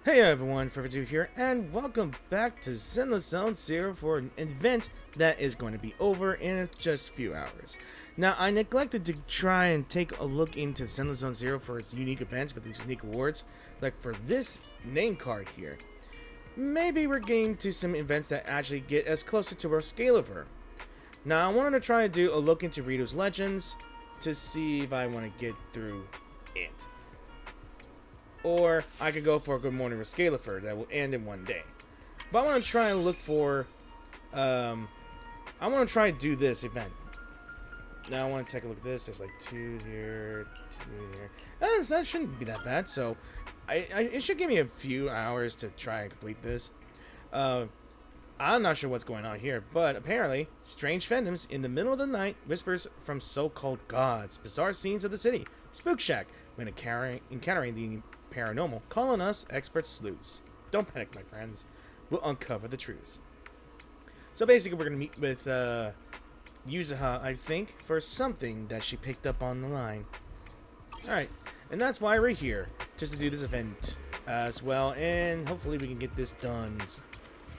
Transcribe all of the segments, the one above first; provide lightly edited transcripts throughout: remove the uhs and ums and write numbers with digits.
Hey everyone, Ridu here, and welcome back to Zenless Zone Zero for an event that is going to be over in just a few hours. Now, I neglected to try and take a look into Zenless Zone Zero for its unique events with these unique awards, like for this name card here. Maybe we're getting to some events that actually get us closer to our scale of her. Now, I wanted to try and do a look into Ridu's Legends to see if I want to get through it. Or I could go for a Good Morning with Scalifer that will end in one day. But I want to try and look for, I want to try and do this event. Now I want to take a look at this. There's like two here, two here. That shouldn't be that bad. So it should give me a few hours to try and complete this. I'm not sure what's going on here, but apparently, strange fandoms in the middle of the night, whispers from so-called gods, bizarre scenes of the city, Spook Shack, when encountering the paranormal, calling us expert sleuths. Don't panic, my friends. We'll uncover the truths. So basically, we're going to meet with Yuzuha, I think, for something that she picked up on the line. Alright, and that's why we're here, just to do this event as well, and hopefully we can get this done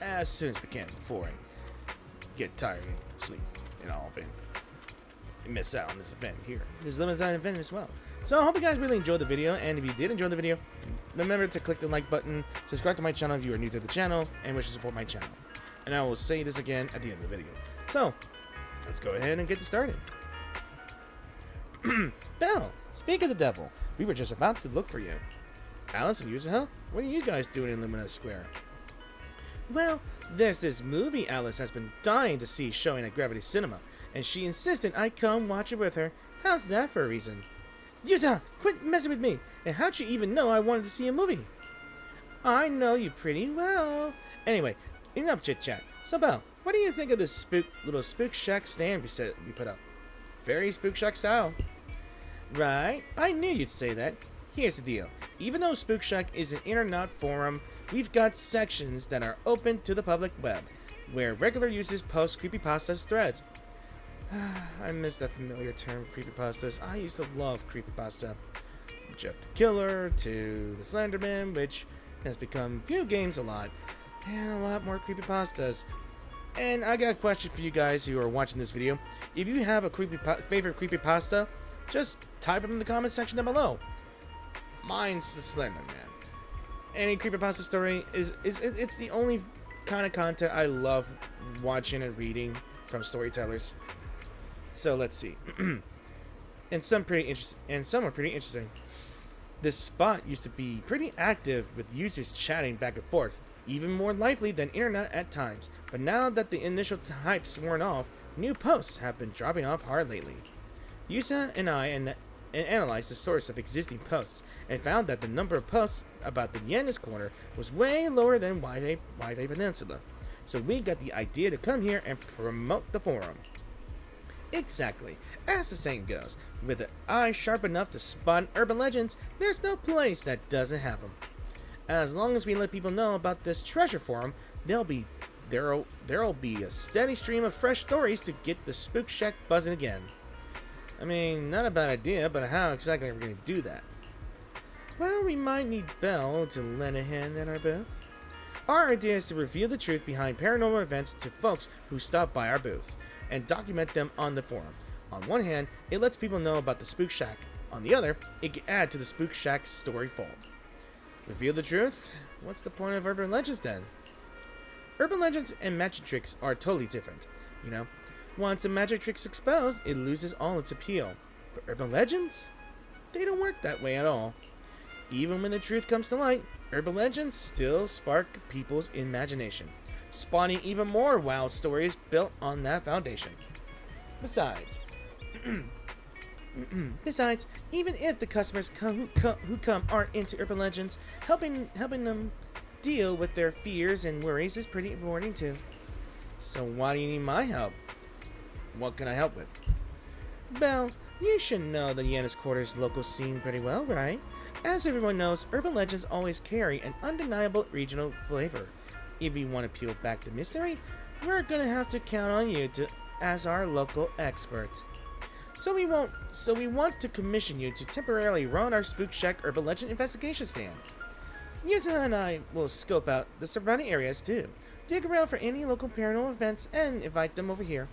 as soon as we can before I get tired and sleep and all of it. And miss out on this event here. This limited time event as well. So I hope you guys really enjoyed the video, and if you did enjoy the video, remember to click the like button, subscribe to my channel if you are new to the channel, and wish to support my channel. And I will say this again at the end of the video. So, let's go ahead and get started. Belle, speak of the devil, we were just about to look for you. Alice and Yuzuha, what are you guys doing in Lumina Square? Well, there's this movie Alice has been dying to see showing at Gravity Cinema, and she insisted I come watch it with her. How's that for a reason? Yuzuha, quit messing with me! And how'd you even know I wanted to see a movie? I know you pretty well. Anyway, enough chit-chat. So, Belle, what do you think of this little Spook Shack stand we put up? Very Spook Shack style. Right, I knew you'd say that. Here's the deal. Even though Spook Shack is an internet forum, we've got sections that are open to the public web, where regular users post creepypastas threads. I miss that familiar term, creepypastas. I used to love creepypasta. From Jeff the Killer to the Slenderman, which has become video games a lot, and a lot more creepypastas. And I got a question for you guys who are watching this video. If you have a favorite creepypasta, just type it in the comment section down below. Mine's the Slenderman. Any creepypasta story it's the only kind of content I love watching and reading from storytellers. So let's see. and some are pretty interesting. This spot used to be pretty active with users chatting back and forth, even more lively than internet at times. But now that the initial hype's worn off, new posts have been dropping off hard lately. Yusa and I analyzed the source of existing posts and found that the number of posts about the Janus Quarter was way lower than Wide Peninsula. So we got the idea to come here and promote the forum. Exactly. As the saying goes, with an eye sharp enough to spot urban legends, there's no place that doesn't have them. As long as we let people know about this treasure forum, there'll be a steady stream of fresh stories to get the Spook Shack buzzing again. I mean, not a bad idea, but how exactly are we going to do that? Well, we might need Belle to lend a hand in our booth. Our idea is to reveal the truth behind paranormal events to folks who stop by our booth, and document them on the forum. On one hand, it lets people know about the Spook Shack. On the other, it can add to the Spook Shack's story fold. Reveal the truth? What's the point of urban legends then? Urban legends and magic tricks are totally different, you know? Once a magic trick's exposed, it loses all its appeal. But urban legends? They don't work that way at all. Even when the truth comes to light, urban legends still spark people's imagination, spawning even more wild stories built on that foundation. Besides, even if the customers who come aren't into urban legends, helping them deal with their fears and worries is pretty rewarding too. So why do you need my help? What can I help with? Belle, you should know the Janus Quarter's local scene pretty well, right? As everyone knows, urban legends always carry an undeniable regional flavor. If you want to peel back the mystery, we're gonna have to count on you as our local expert. So we want to commission you to temporarily run our Spook Shack urban legend investigation stand. Yusa and I will scope out the surrounding areas too. Dig around for any local paranormal events and invite them over here.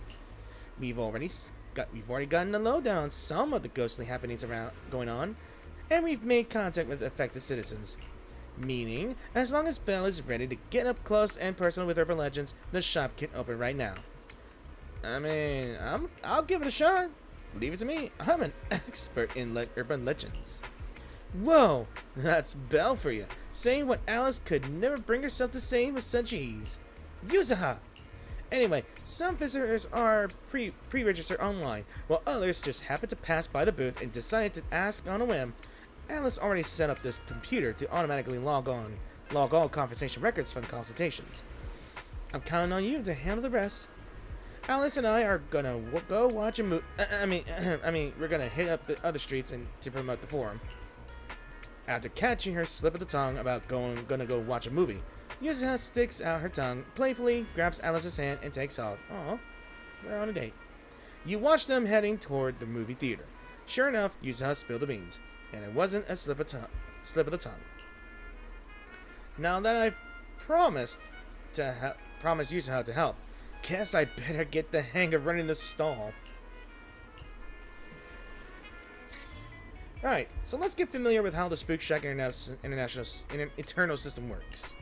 We've already gotten the lowdown on some of the ghostly happenings around going on, and we've made contact with affected citizens. Meaning, as long as Belle is ready to get up close and personal with urban legends, the shop can open right now. I mean, I'll give it a shot. Leave it to me. I'm an expert in urban legends. Whoa, that's Belle for you, saying what Alice could never bring herself to say with such ease. Yuzaha! Anyway, some visitors are pre-registered online, while others just happen to pass by the booth and decided to ask on a whim. Alice already set up this computer to automatically log all conversation records from the consultations. I'm counting on you to handle the rest. Alice and I are gonna go watch a movie. We're gonna hit up the other streets and to promote the forum. After catching her slip of the tongue about gonna go watch a movie, Yuzuha sticks out her tongue, playfully grabs Alice's hand, and takes off. Aw, they're on a date. You watch them heading toward the movie theater. Sure enough, Yuzuha spilled the beans, and it wasn't a slip of the tongue. Now that I promised Yuzuha to help, guess I better get the hang of running the stall. Alright, so let's get familiar with how the Spook Shack internal system works.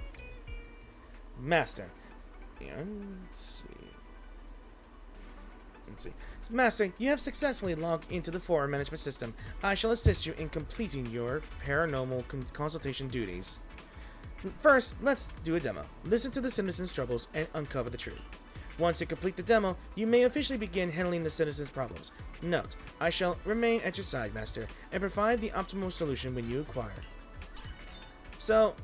Master. Yeah, let's see. Master, you have successfully logged into the forum management system. I shall assist you in completing your paranormal consultation duties. First, let's do a demo. Listen to the citizens' troubles and uncover the truth. Once you complete the demo, you may officially begin handling the citizens' problems. Note, I shall remain at your side, Master, and provide the optimal solution when you acquire. So,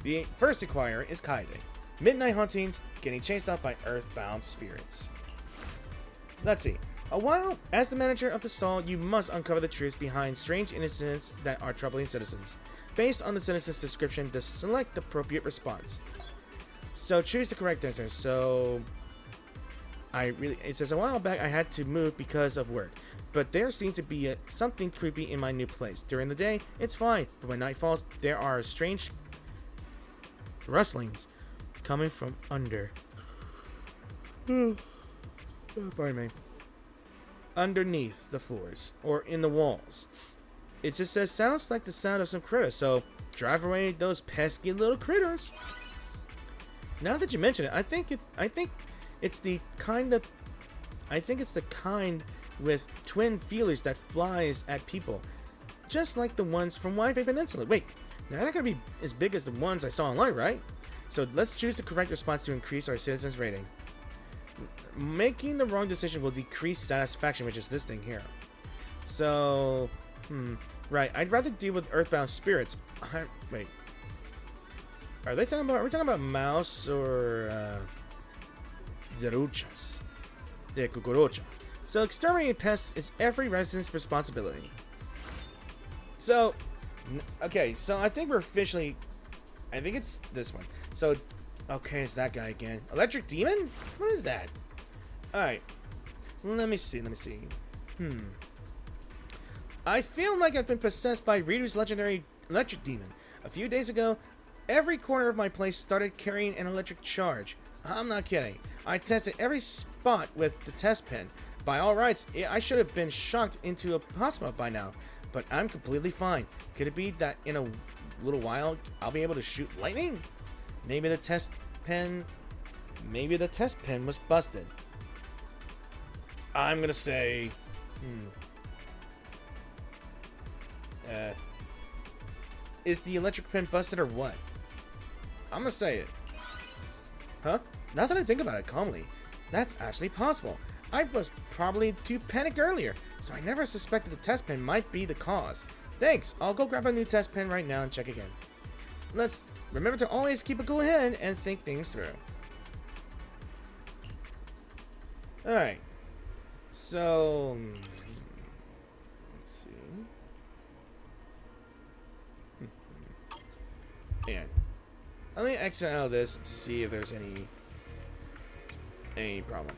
the first acquirer is Kaide. Midnight hauntings, getting chased off by earthbound spirits. Let's see. While as the manager of the stall, you must uncover the truth behind strange incidents that are troubling citizens. Based on the citizen's description, select the appropriate response. So choose the correct answer. So it says a while back I had to move because of work, but there seems to be something creepy in my new place. During the day, it's fine, but when night falls, there are strange rustlings coming from under. Pardon me. Underneath the floors or in the walls. It just says sounds like the sound of some critters. So drive away those pesky little critters. Now that you mention it, I think it's the kind with twin feelers that flies at people, just like the ones from Wi-Fi Peninsula. Wait, they're not gonna be as big as the ones I saw online, right? So let's choose the correct response to increase our citizens' rating. Making the wrong decision will decrease satisfaction, which is this thing here. So, right. I'd rather deal with earthbound spirits. Wait. Are we talking about mouse or Deruchas? Yeah, cucaracha. So exterminating pests is every resident's responsibility. So, okay. So I think we're officially. I think it's this one. So, okay, it's that guy again. Electric Demon? What is that? Alright. Let me see. I feel like I've been possessed by Ridu's legendary Electric Demon. A few days ago, every corner of my place started carrying an electric charge. I'm not kidding. I tested every spot with the test pen. By all rights, I should have been shocked into a hospital by now. But I'm completely fine. Could it be that in a little while, I'll be able to shoot lightning? Maybe the test pen was busted. I'm gonna say, is the electric pen busted or what? I'm gonna say it. Huh? Now that I think about it calmly, that's actually possible. I was probably too panicked earlier, so I never suspected the test pen might be the cause. Thanks, I'll go grab a new test pen right now and check again. Let's remember to always keep a cool head and think things through. Alright. So, let's see. Yeah. Let me exit out of this to see if there's any problem.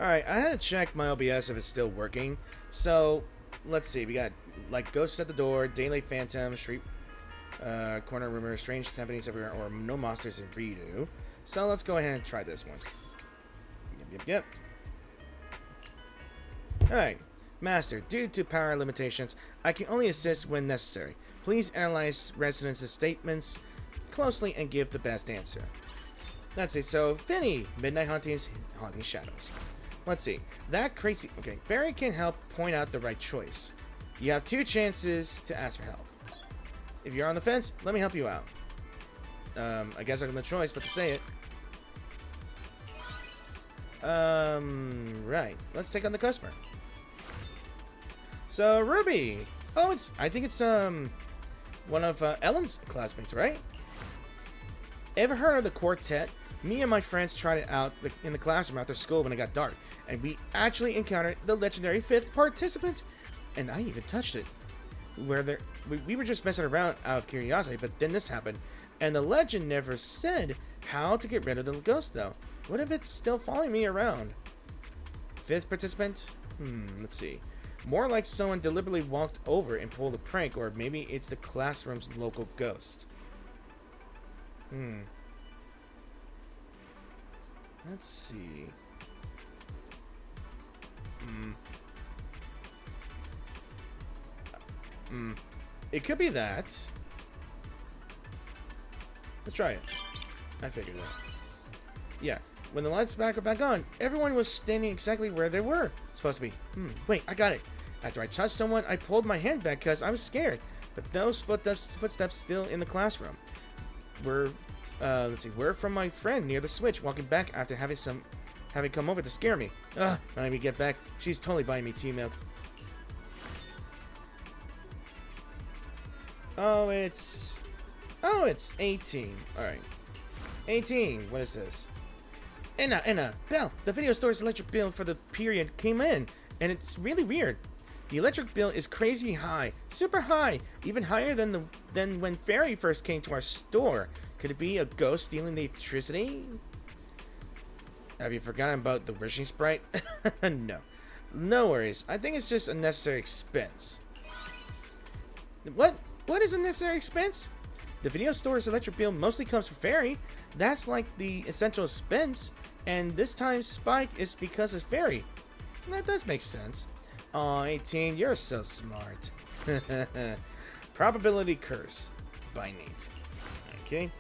Alright, I had to check my OBS if it's still working. So, let's see. We got, like, ghosts at the door, daylight phantom, street corner rumors, strange happenings everywhere, or no monsters in Ridu. So, let's go ahead and try this one. Yep. Alright. Master, due to power limitations, I can only assist when necessary. Please analyze residents' statements closely and give the best answer. Let's see. So, Finny, Midnight Hauntings, Haunting Shadows. Let's see. That crazy... Okay, Barry can help point out the right choice. You have 2 chances to ask for help. If you're on the fence, let me help you out. I guess I have no choice but to say it. Right. Let's take on the customer. So, Ruby. Oh, I think it's, one of, Ellen's classmates, right? Ever heard of the quartet? Me and my friends tried it out in the classroom after school when it got dark, and we actually encountered the legendary 5th participant, and I even touched it. We were just messing around out of curiosity, but then this happened, and the legend never said how to get rid of the ghost, though. What if it's still following me around? 5th participant? Let's see. More like someone deliberately walked over and pulled a prank, or maybe it's the classroom's local ghost. Let's see. It could be that. Let's try it. I figured that. Yeah. When the lights were back on, everyone was standing exactly where they were supposed to be. Wait, I got it. After I touched someone, I pulled my hand back because I was scared. But those footsteps still in the classroom. Let's see, word from my friend near the switch, walking back after having come over to scare me. When we get back, she's totally buying me tea milk. Oh, it's 18. Alright. 18, what is this? Anna, Belle, the video store's electric bill for the period came in, and it's really weird. The electric bill is crazy high, super high, even higher than when Fairy first came to our store. Could it be a ghost stealing the electricity? Have you forgotten about the wishing sprite? No worries. I think it's just a necessary expense. What? What is a necessary expense? The video store's electric bill mostly comes from Fairy. That's like the essential expense. And this time Spike is because of Fairy. That does make sense. Aw, 18, you're so smart. Probability Curse by Nate. Okay.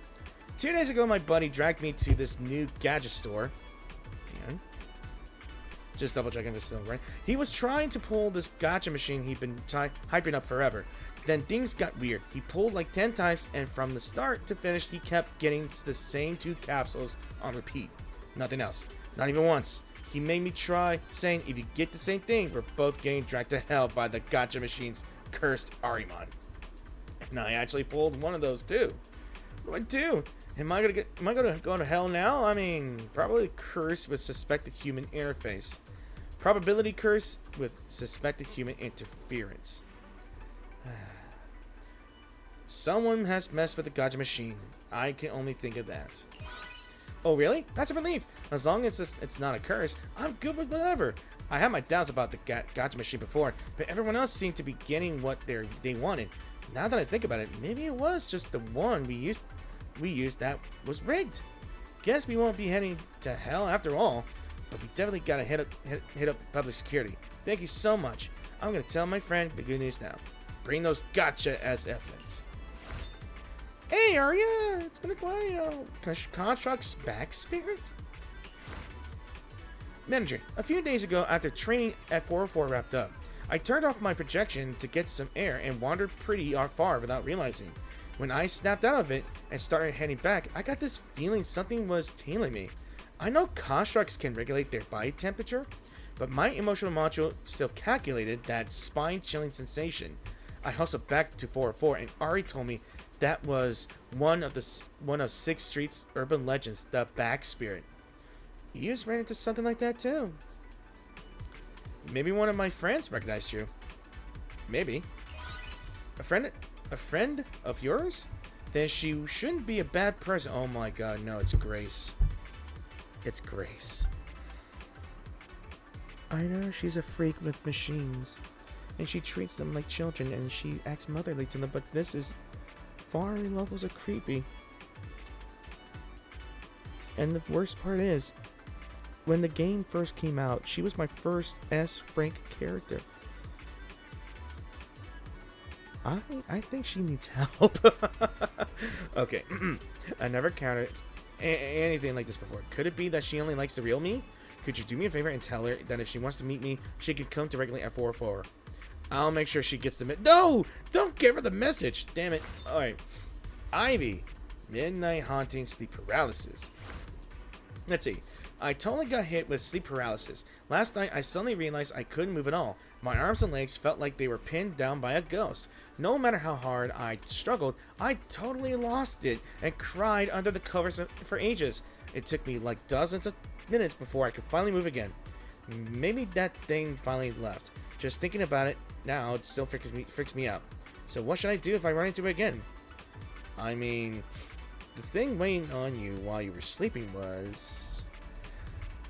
2 days ago, my buddy dragged me to this new gadget store. And just double checking if it's still right. He was trying to pull this gacha machine he'd been hyping up forever. Then things got weird. He pulled like 10 times, and from the start to finish, he kept getting the same 2 capsules on repeat. Nothing else. Not even once. He made me try, saying if you get the same thing, we're both getting dragged to hell by the gacha machine's cursed Arimon. And I actually pulled one of those too. What do I do? Am I gonna go to hell now? I mean, probably curse with suspected human interface. Probability curse with suspected human interference. Someone has messed with the gacha machine. I can only think of that. Oh, really? That's a relief. As long as it's not a curse, I'm good with whatever. I had my doubts about the gacha machine before, but everyone else seemed to be getting what they wanted. Now that I think about it, maybe it was just the one we used that was rigged. Guess we won't be heading to hell after all, but we definitely gotta hit up public security. Thank you so much. I'm gonna tell my friend the good news now. Bring those gacha as evidence. Hey, Arya! It's been a while. Construct's back, Spirit? Manager, a few days ago, after training at 404 wrapped up, I turned off my projection to get some air and wandered pretty far without realizing. When I snapped out of it and started heading back, I got this feeling something was tailing me. I know constructs can regulate their body temperature, but my emotional module still calculated that spine-chilling sensation. I hustled back to 404, and Ari told me that was one of 6th Street's urban legends, the Back Spirit. You just ran into something like that too. Maybe one of my friends recognized you. Maybe. A friend of yours? Then she shouldn't be a bad person. Oh my god, no, it's Grace. It's Grace. I know she's a freak with machines, and she treats them like children, and she acts motherly to them, but this is far levels of creepy. And the worst part is, when the game first came out, she was my first S-rank character. I think she needs help. Okay, I never counted anything like this before. Could it be that she only likes the real me? Could you do me a favor and tell her that if she wants to meet me, she could come directly at 404? I'll make sure she gets the No! Don't give her the message! Damn it. Alright. Ivy. Midnight haunting sleep paralysis. Let's see. I totally got hit with sleep paralysis. Last night, I suddenly realized I couldn't move at all. My arms and legs felt like they were pinned down by a ghost. No matter how hard I struggled, I totally lost it and cried under the covers for ages. It took me like dozens of minutes before I could finally move again. Maybe that thing finally left. Just thinking about it now, it still freaks me out. So what should I do if I run into it again? I mean, the thing weighing on you while you were sleeping was...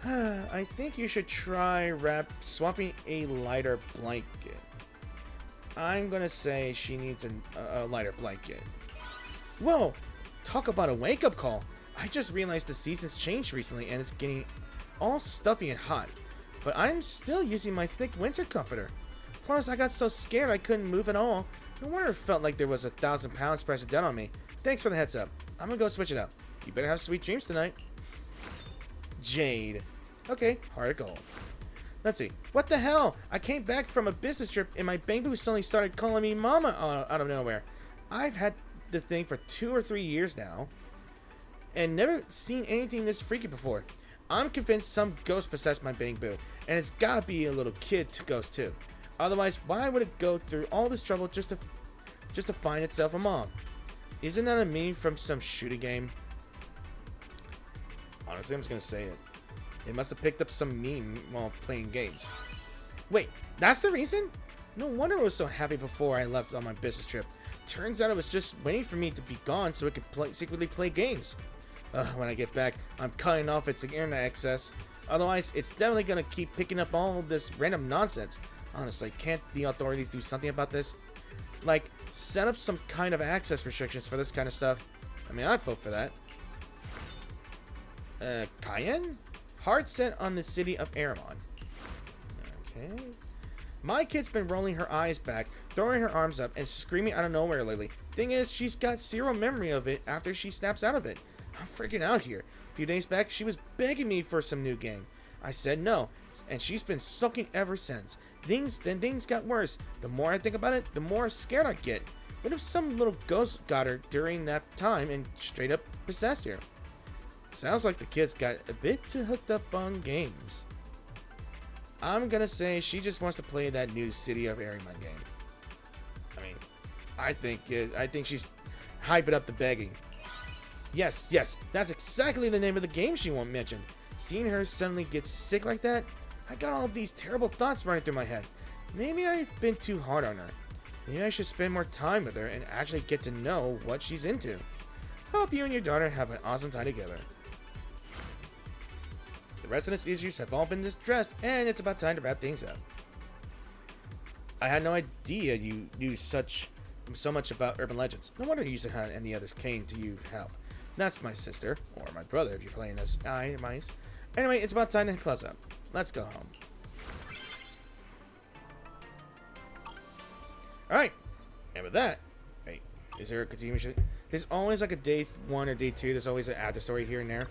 I think you should try swapping a lighter blanket. I'm gonna say she needs a lighter blanket. Whoa! Talk about a wake-up call. I just realized the season's changed recently and it's getting all stuffy and hot. But I'm still using my thick winter comforter. Plus, I got so scared I couldn't move at all. No wonder it felt like there was 1,000 pounds pressing down on me. Thanks for the heads up. I'm gonna go switch it out. You better have sweet dreams tonight. Jade. Okay, heart of gold. Let's see. What the hell? I came back from a business trip and my bamboo suddenly started calling me mama out of nowhere. I've had the thing for 2 or 3 years now and never seen anything this freaky before. I'm convinced some ghost possessed my bamboo, and it's gotta be a little kid ghost too. Otherwise, why would it go through all this trouble just to find itself a mom? Isn't that a meme from some shooting game? Honestly, I'm just gonna say it. It must have picked up some meme while playing games. Wait, that's the reason? No wonder I was so happy before I left on my business trip. Turns out it was just waiting for me to be gone so it could secretly play games. When I get back, I'm cutting off its internet access. Otherwise, it's definitely gonna keep picking up all of this random nonsense. Honestly, can't the authorities do something about this? Like, set up some kind of access restrictions for this kind of stuff. I mean, I'd vote for that. Cayenne? Hard set on the city of Aramon. Okay. My kid's been rolling her eyes back, throwing her arms up, and screaming out of nowhere lately. Thing is, she's got zero memory of it after she snaps out of it. I'm freaking out here. A few days back, she was begging me for some new game. I said no, and she's been sulking ever since. Things got worse. The more I think about it, the more scared I get. What if some little ghost got her during that time and straight up possessed her? Sounds like the kid's got a bit too hooked up on games. I'm gonna say she just wants to play that new City of Aramon game. I mean, I think she's hyping up the begging. Yes, that's exactly the name of the game she won't mention. Seeing her suddenly get sick like that, I got all these terrible thoughts running through my head. Maybe I've been too hard on her. Maybe I should spend more time with her and actually get to know what she's into. Hope you and your daughter have an awesome time together. The rest of the seizures have all been distressed, and it's about time to wrap things up. I had no idea you knew so much about urban legends. No wonder you and any others came to you for help. That's my sister, or my brother if you're playing as mice. Anyway, it's about time to close up. Let's go home. Alright, and with that, wait, is there a continuation? There's always like a day 1 or day 2, there's always an after story here and there.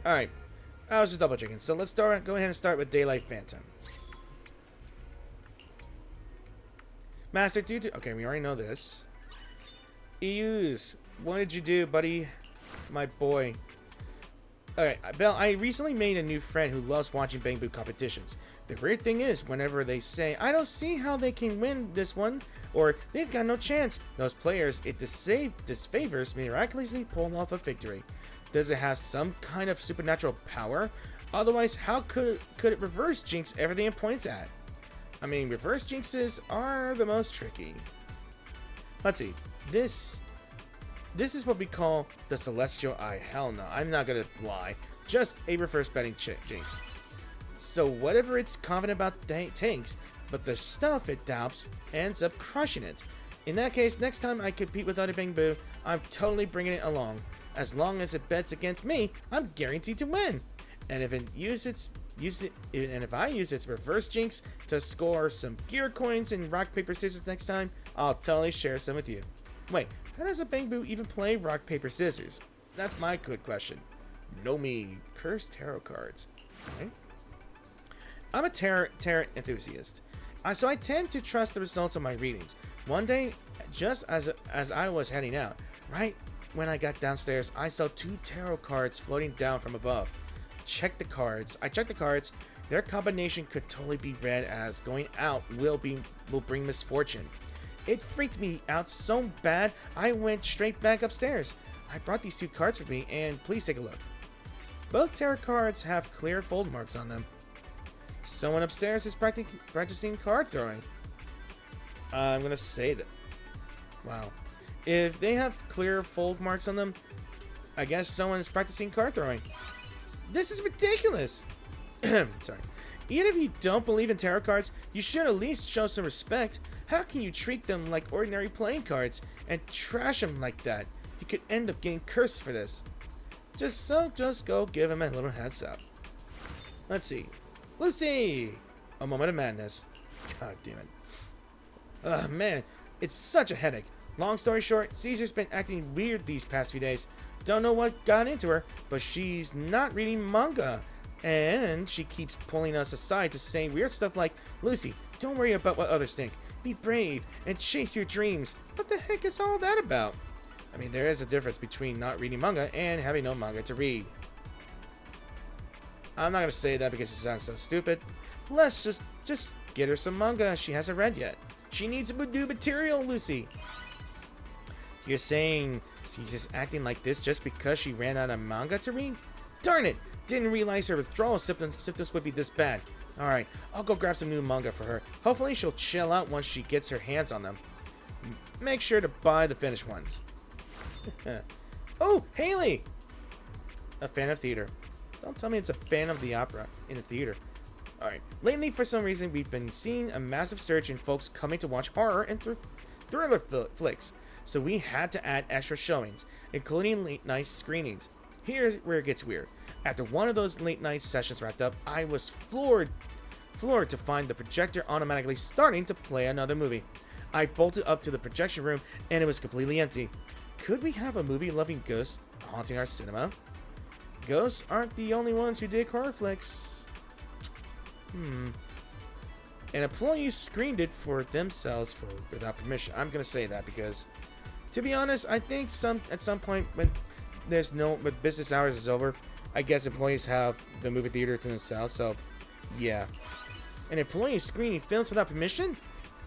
Alright, I was just double checking. So let's go ahead and start with Daylight Phantom. Master Dude, okay, we already know this. EUs, what did you do, buddy? My boy. Alright, Belle, I recently made a new friend who loves watching bamboo competitions. The weird thing is, whenever they say, I don't see how they can win this one, or they've got no chance, those players it disfavors miraculously pull off a victory. Does it have some kind of supernatural power? Otherwise, how could it reverse jinx everything it points at? I mean, reverse jinxes are the most tricky. Let's see. This is what we call the Celestial Eye. Hell no, I'm not gonna lie. just a reverse betting jinx. So whatever it's confident about tanks, but the stuff it doubts ends up crushing it. In that case, next time I compete with other Bang-Boo, I'm totally bringing it along. As long as it bets against me, I'm guaranteed to win. And if I use its reverse jinx to score some gear coins in rock paper scissors next time, I'll totally share some with you. Wait, how does a Bang-Boo even play rock paper scissors? That's my good question. Know me, cursed tarot cards. Okay. I'm a tarot enthusiast, so I tend to trust the results of my readings. One day, just as I was heading out, right when I got downstairs, I saw 2 tarot cards floating down from above. I checked the cards. Their combination could totally be read as going out will bring misfortune. It freaked me out so bad, I went straight back upstairs. I brought these 2 cards with me, and please take a look. Both tarot cards have clear fold marks on them. Someone upstairs is practicing card throwing. I'm gonna say that. Wow. If they have clear fold marks on them, I guess someone is practicing card throwing. This is ridiculous. Sorry. Even if you don't believe in tarot cards, you should at least show some respect. How can you treat them like ordinary playing cards and trash them like that? You could end up getting cursed for this. Just go give him a little heads up. Let's see. Lucy! A moment of madness. God damn it. Ugh, man. It's such a headache. Long story short, Caesar's been acting weird these past few days. Don't know what got into her, but she's not reading manga. And she keeps pulling us aside to say weird stuff like, Lucy, don't worry about what others think. Be brave and chase your dreams. What the heck is all that about? I mean, there is a difference between not reading manga and having no manga to read. I'm not going to say that because it sounds so stupid. Let's just get her some manga she hasn't read yet. She needs new material, Lucy. You're saying she's acting like this just because she ran out of manga to read? Darn it! Didn't realize her withdrawal symptoms would be this bad. Alright, I'll go grab some new manga for her. Hopefully she'll chill out once she gets her hands on them. Make sure to buy the finished ones. Oh, Haley! A fan of theater. Don't tell me it's a fan of the opera in the theater. Alright, lately for some reason we've been seeing a massive surge in folks coming to watch horror and thriller flicks. So we had to add extra showings, including late night screenings. Here's where it gets weird. After one of those late night sessions wrapped up, I was floored to find the projector automatically starting to play another movie. I bolted up to the projection room and it was completely empty. Could we have a movie-loving ghost haunting our cinema? Ghosts aren't the only ones who dig horror flicks. An employee screened it for themselves without permission. I'm gonna say that because, to be honest, I think at some point when business hours is over, I guess employees have the movie theater to themselves. So, yeah, an employee screening films without permission.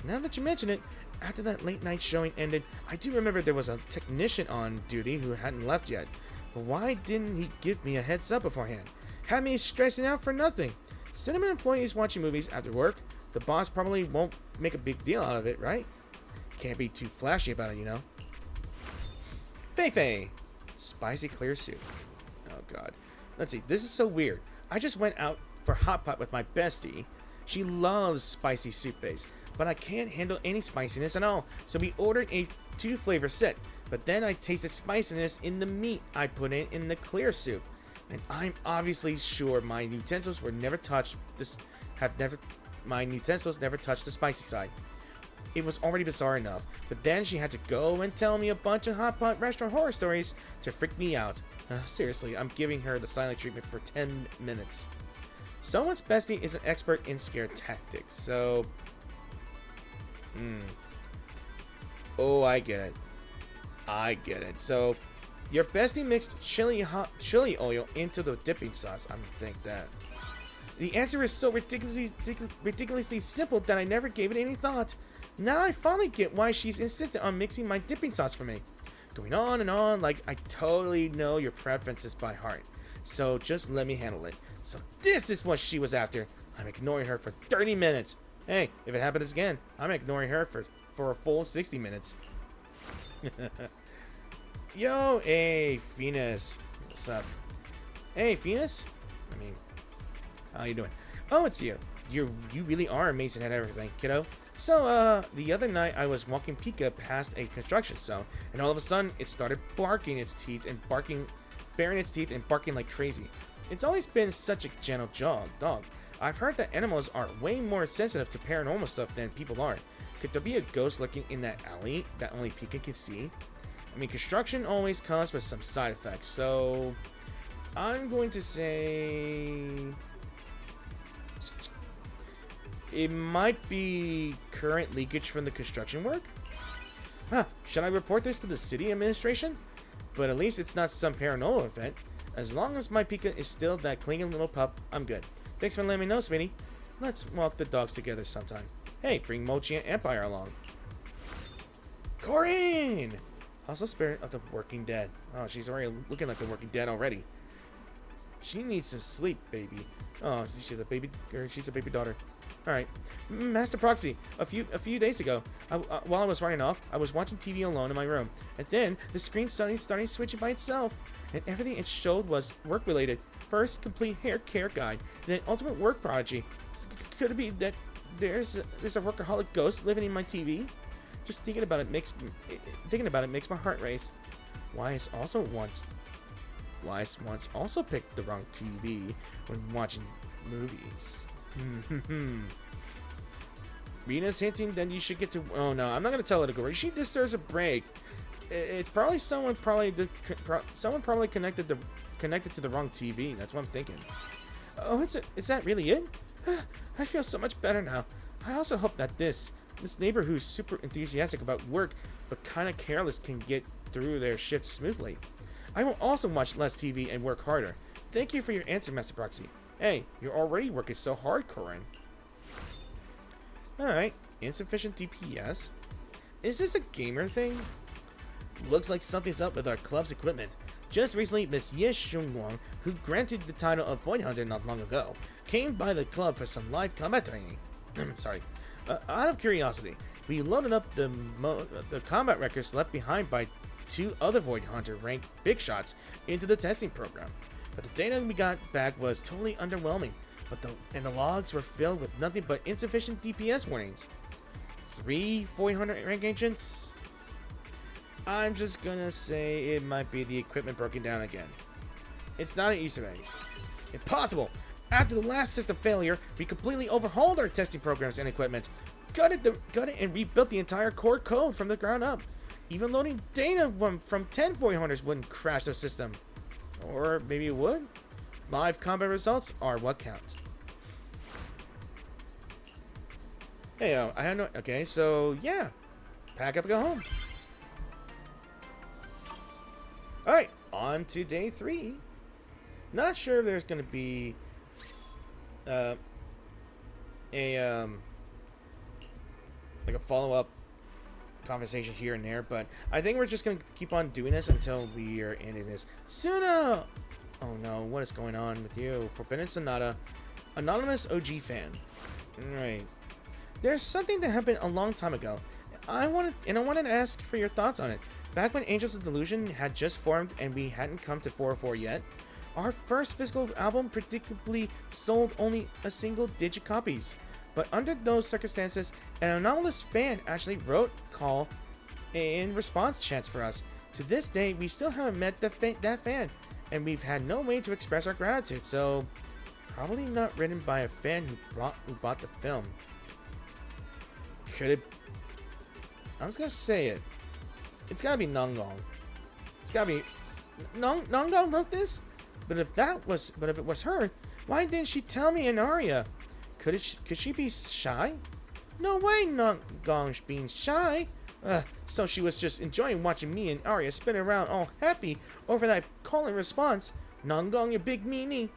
Now that you mention it, after that late night showing ended, I do remember there was a technician on duty who hadn't left yet. But why didn't he give me a heads up beforehand? Had me stressing out for nothing. Cinema employees watching movies after work, the boss probably won't make a big deal out of it, right? Can't be too flashy about it, you know. Fei. Spicy clear soup. Oh god. Let's see, this is so weird. I just went out for hot pot with my bestie. She loves spicy soup base, but I can't handle any spiciness at all. So we ordered a 2-flavor set. But then I tasted spiciness in the meat I put in the clear soup. And I'm obviously sure my utensils never touched the spicy side. It was already bizarre enough, but then she had to go and tell me a bunch of hot pot restaurant horror stories to freak me out. Seriously, I'm giving her the silent treatment for 10 minutes. Someone's bestie is an expert in scare tactics, so... Oh, I get it. So, your bestie mixed chili oil into the dipping sauce. I'm gonna think that. The answer is so ridiculously simple that I never gave it any thought. Now I finally get why she's insistent on mixing my dipping sauce for me. Going on and on, like I totally know your preferences by heart. So just let me handle it. So this is what she was after. I'm ignoring her for 30 minutes. Hey, if it happens again, I'm ignoring her for a full 60 minutes. Yo, hey, Venus. What's up? Hey, Venus. I mean, how you doing? Oh, it's you. You really are amazing at everything, kiddo. So, the other night I was walking Pika past a construction zone, and all of a sudden it started barking its teeth and baring its teeth and barking like crazy. It's always been such a gentle dog. I've heard that animals are way more sensitive to paranormal stuff than people are. Could there be a ghost lurking in that alley that only Pika can see? I mean, construction always comes with some side effects, so I'm going to say it might be current leakage from the construction work? Huh, should I report this to the city administration? But at least it's not some paranormal event. As long as my Pika is still that clinging little pup, I'm good. Thanks for letting me know, sweetie. Let's walk the dogs together sometime. Hey, bring Mochi and Empire along. Corinne! Hostile spirit of the working dead. Oh, she's already looking like the working dead already. She needs some sleep, baby. Oh, she's a baby daughter. All right, Master Proxy. A few days ago, while I was running off, I was watching TV alone in my room, and then the screen suddenly started switching by itself, and everything it showed was work-related. First, complete hair care guide, and then ultimate work prodigy. Could it be that there's a workaholic ghost living in my TV? Just thinking about it makes my heart race. Wise once also picked the wrong TV when watching movies. Rina's hinting that you should get to. Oh no, I'm not gonna tell her to go. She deserves a break. It's probably someone probably connected to the wrong TV. That's what I'm thinking. Oh, is that really it? I feel so much better now. I also hope that this neighbor who's super enthusiastic about work but kind of careless can get through their shift smoothly. I will also watch less TV and work harder. Thank you for your answer, Master Proxy. Hey, you're already working so hard, Corin. Alright, insufficient DPS. Is this a gamer thing? Looks like something's up with our club's equipment. Just recently, Miss Ye Shunwang, who granted the title of Void Hunter not long ago, came by the club for some live combat training. Sorry. Out of curiosity, we loaded up the combat records left behind by 2 other Void Hunter ranked big shots into the testing program. But the data we got back was totally underwhelming, and the logs were filled with nothing but insufficient DPS warnings. 3 Void Hunter rank agents? I'm just gonna say it might be the equipment broken down again. It's not an Easter egg. Impossible! After the last system failure, we completely overhauled our testing programs and equipment, gutted and rebuilt the entire core code from the ground up. Even loading data from 10 Void Hunters wouldn't crash the system. Or maybe it would? Live combat results are what count. Hey, I had no. Okay, so yeah. Pack up and go home. Alright, on to day 3. Not sure if there's gonna be like a follow-up conversation here and there, but I think we're just gonna keep on doing this until we are ending this. Suna! Oh no, what is going on with you? Forbidden Sonata, anonymous OG fan. Alright. There's something that happened a long time ago. I wanted to ask for your thoughts on it. Back when Angels of Delusion had just formed and we hadn't come to 404 yet, our first physical album predictably sold only a single-digit copies. But under those circumstances, an anonymous fan actually wrote call and response chats for us. To this day, we still haven't met that fan, and we've had no way to express our gratitude, so probably not written by a fan who bought the film. Could it? I was gonna say it. It's gotta be Nongong. It's gotta be Nongong wrote this. But if it was her, why didn't she tell me and Arya? Could she be shy? No way, Nongong's being shy. So she was just enjoying watching me and Arya spin around all happy over that call and response. Nongong, you big meanie.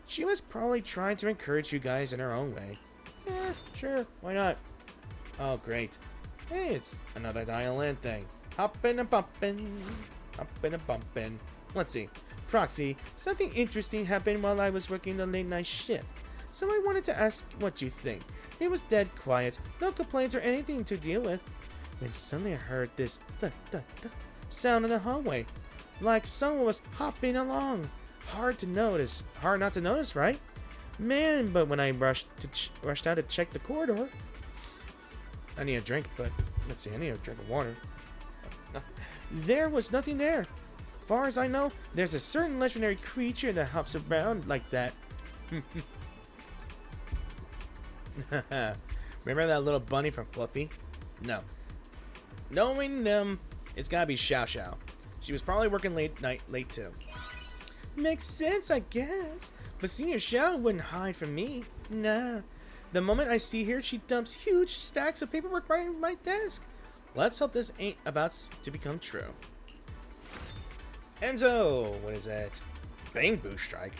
She was probably trying to encourage you guys in her own way. Yeah, sure, why not? Oh, great. Hey, it's another dial-in thing. Hoppin' and bumpin', hoppin' and bumpin'. Let's see. Proxy, something interesting happened while I was working the late night shift. So I wanted to ask what you think. It was dead quiet, no complaints or anything to deal with. Then suddenly I heard this thud, thud, thud sound in the hallway, like someone was hopping along. Hard not to notice, right? Man, but when I rushed out to check the corridor, I need a drink, but let's see, I need a drink of water. There was nothing there. Far as I know, there's a certain legendary creature that hops around like that. Remember that little bunny from Fluffy? No. Knowing them, it's gotta be Xiao Xiao. She was probably working late too. Makes sense, I guess. But Senior Xiao wouldn't hide from me. Nah. The moment I see her, she dumps huge stacks of paperwork right on my desk. Let's hope this ain't about to become true. Enzo, what is that? Bamboo strike.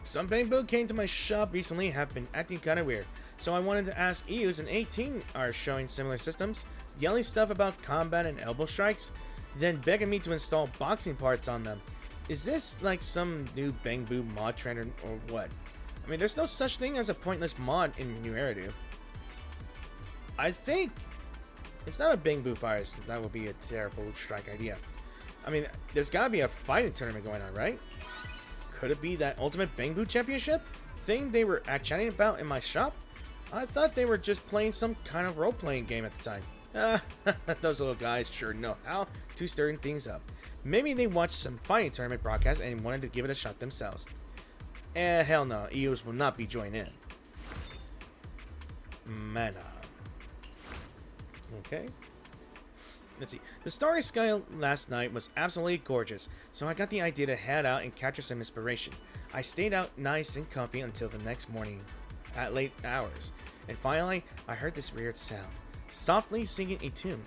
Some bamboo came to my shop recently have been acting kinda weird. So I wanted to ask EUs and 18 are showing similar systems, yelling stuff about combat and elbow strikes, then begging me to install boxing parts on them. Is this like some new bamboo mod trend or what? I mean, there's no such thing as a pointless mod in New Ridu. I think it's not a bamboo fire, so that would be a terrible strike idea. I mean, there's gotta be a fighting tournament going on, right? Could it be that Ultimate Bamboo Championship thing they were chatting about in my shop? I thought they were just playing some kind of role-playing game at the time. Those little guys sure know how to stir things up. Maybe they watched some fighting tournament broadcast and wanted to give it a shot themselves. Hell no, EOs will not be joining in. Mana. Okay. Let's see. The starry sky last night was absolutely gorgeous, so I got the idea to head out and capture some inspiration. I stayed out nice and comfy until the next morning at late hours, and finally I heard this weird sound, softly singing a tune.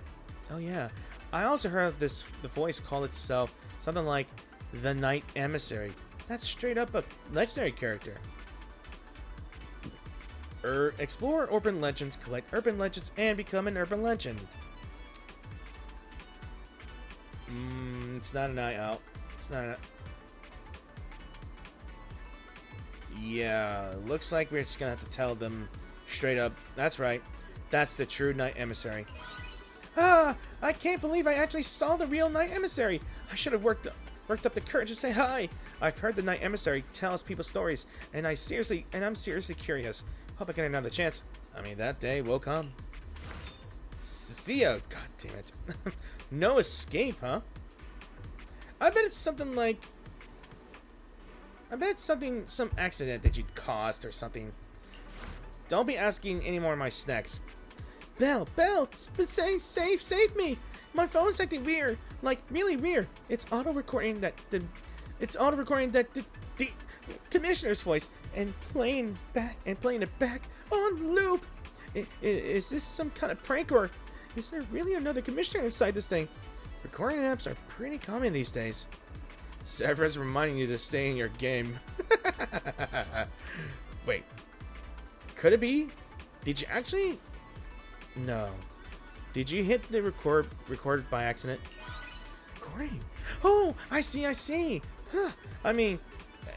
Oh yeah, I also heard the voice call itself something like the Night Emissary. That's straight up a legendary character. Explore urban legends, collect urban legends, and become an urban legend. It's not a night out. It's not a... Yeah, looks like we're just gonna have to tell them straight up. That's right. That's the true Night Emissary. Ah! I can't believe I actually saw the real Night Emissary. I should have worked up the courage to say hi. I've heard the Night Emissary tells people stories, and I'm seriously curious. Hope I get another chance. I mean, that day will come. See ya. God damn it. No escape, huh? I bet it's something like... some accident that you'd caused or something. Don't be asking any more of my snacks. Belle, save me! My phone's acting weird, like really weird. It's auto-recording the commissioner's voice and playing it back on loop. Is this some kind of prank, or is there really another commissioner inside this thing? Recording apps are pretty common these days. Severus reminding you to stay in your game. Wait, could it be? Did you actually? No. Did you hit the record by accident? Recording. Oh, I see. Huh. I mean,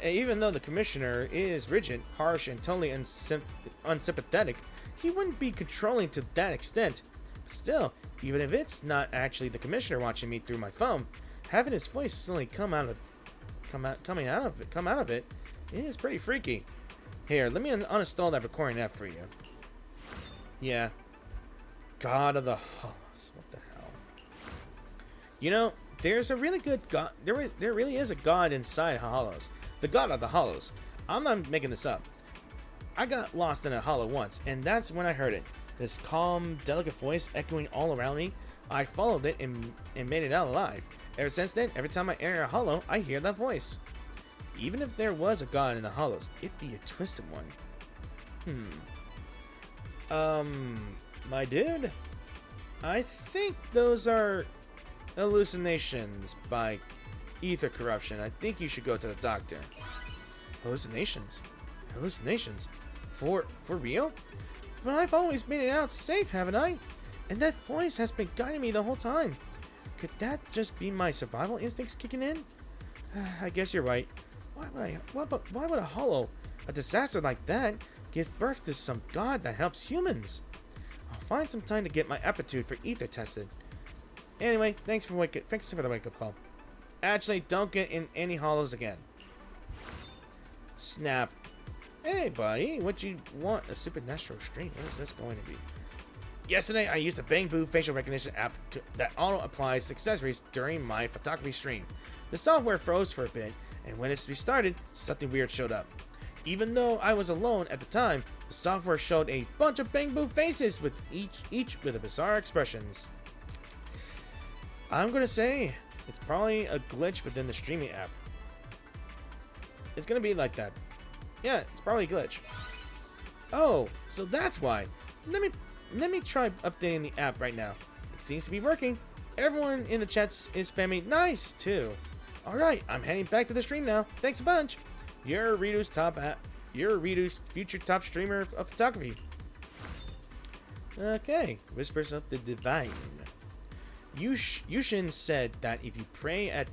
even though the commissioner is rigid, harsh, and totally unsympathetic, he wouldn't be controlling to that extent. But still, even if it's not actually the commissioner watching me through my phone, having his voice suddenly come out of it is pretty freaky. Here, let me uninstall that recording app for you. Yeah. God of the Hollows. What the hell? You know, there's a really good god. There really is a god inside Hollows. The god of the Hollows. I'm not making this up. I got lost in a hollow once, and that's when I heard it. This calm, delicate voice echoing all around me. I followed it and made it out alive. Ever since then, every time I enter a hollow, I hear that voice. Even if there was a god in the Hollows, it'd be a twisted one. My dude, I think those are hallucinations by ether corruption. I think you should go to the doctor. Hallucinations? For real? But I've always made it out safe, haven't I? And that voice has been guiding me the whole time. Could that just be my survival instincts kicking in? I guess you're right. Why would a hollow, a disaster like that, give birth to some god that helps humans? I'll find some time to get my aptitude for ether tested. Anyway, thanks for the wake-up call. Actually, don't get in any hollows again. Snap. Hey, buddy, what you want? A supernatural stream? What is this going to be? Yesterday, I used a Bang Boo facial recognition app that auto-applies accessories during my photography stream. The software froze for a bit, and when it restarted, something weird showed up. Even though I was alone at the time, the software showed a bunch of Bang Boo faces with each with a bizarre expressions. I'm gonna say it's probably a glitch within the streaming app. It's gonna be like that. Yeah, it's probably a glitch. Oh, so that's why. Let me try updating the app right now. It seems to be working. Everyone in the chat is spamming nice too. All right, I'm heading back to the stream now. Thanks a bunch. You're Ridu's future top streamer of photography. Okay, Whispers of the Divine. Yushin said that if you pray at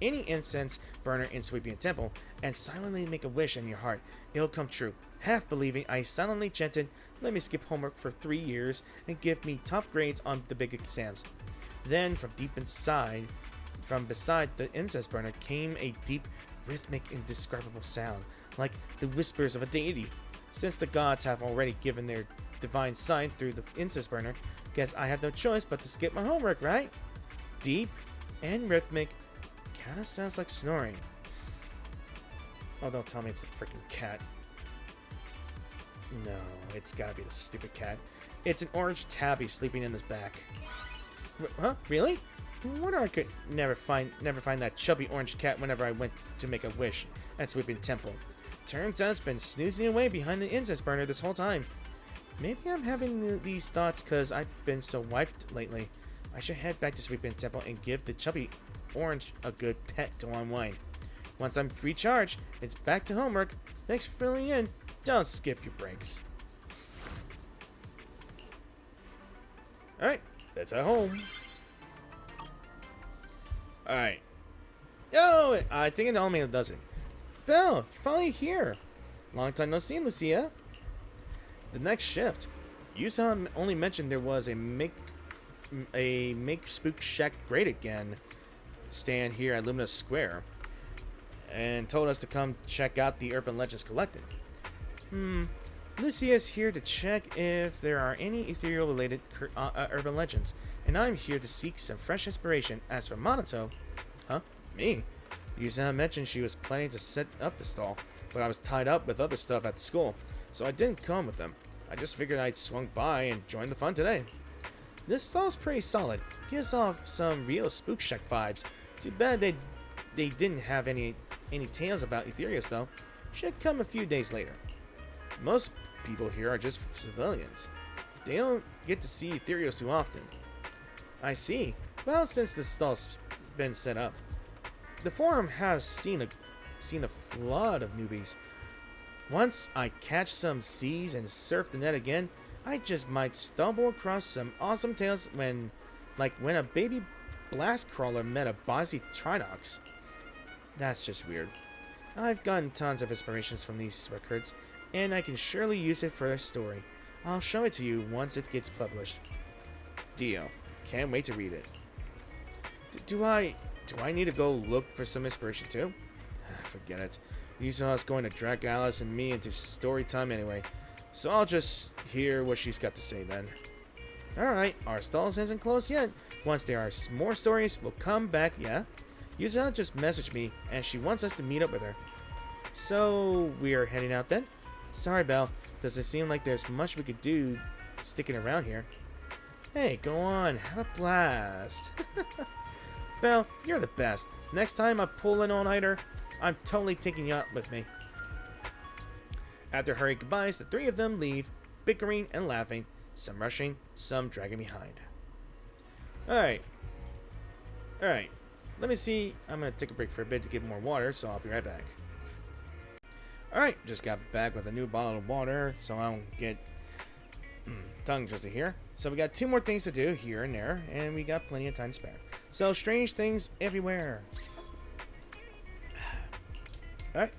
any incense burner in Sweeping Temple and silently make a wish in your heart, it'll come true. Half believing, I silently chanted, "Let me skip homework for 3 years and give me top grades on the big exams." Then, from beside the incense burner, came a deep, rhythmic, indescribable sound, like the whispers of a deity. Since the gods have already given their divine sign through the incense burner, guess I have no choice but to skip my homework, right? Deep and rhythmic, kinda sounds like snoring. Oh, don't tell me it's a freaking cat. No, it's gotta be the stupid cat. It's an orange tabby sleeping in his back. Huh? Really? No wonder I could never find that chubby orange cat whenever I went to make a wish at Sweeping Temple. Turns out it's been snoozing away behind the incense burner this whole time. Maybe I'm having these thoughts because I've been so wiped lately. I should head back to Sweeping Temple and give the chubby orange a good pet to unwind. Once I'm recharged, it's back to homework. Thanks for filling in. Don't skip your breaks. Alright, that's at home. Alright. Oh, I think it only does it. Belle, you're finally here. Long time no see, Lucia. The next shift. Yusa only mentioned there was a make Spook Shack great again stand here at Luminous Square, and told us to come check out the Urban Legends collected. Lucia's here to check if there are any ethereal related urban legends, and I'm here to seek some fresh inspiration. As for Monato, me? Yusa mentioned she was planning to set up the stall, but I was tied up with other stuff at the school, so I didn't come with them. I just figured I'd swung by and join the fun today. This stall's pretty solid. Gives off some real Spook Shack vibes. Too bad they didn't have any tales about Etherios though. Should come a few days later. Most people here are just civilians. They don't get to see Etherios too often. I see. Well, since the stall's been set up, the forum has seen a flood of newbies. Once I catch some seas and surf the net again, I just might stumble across some awesome tales when a baby blast crawler met a bossy Trinox. That's just weird. I've gotten tons of inspirations from these records, and I can surely use it for a story. I'll show it to you once it gets published. Dio. Can't wait to read it. Do I need to go look for some inspiration too? Forget it. Yusa's going to drag Alice and me into story time anyway, so I'll just hear what she's got to say then. Alright, our stalls isn't closed yet. Once there are more stories, we'll come back, yeah? Yusa just messaged me, and she wants us to meet up with her. So, we're heading out then? Sorry, Belle. Doesn't seem like there's much we could do sticking around here. Hey, go on. Have a blast. Belle, you're the best. Next time I pull an all-nighter, I'm totally taking you out with me. After hurried goodbyes, the three of them leave, bickering and laughing, some rushing, some dragging behind. Alright. Let me see. I'm going to take a break for a bit to get more water, so I'll be right back. Alright, just got back with a new bottle of water, so I don't get tongue twisted here. So we got 2 more things to do here and there, and we got plenty of time to spare. So, strange things everywhere. Alright.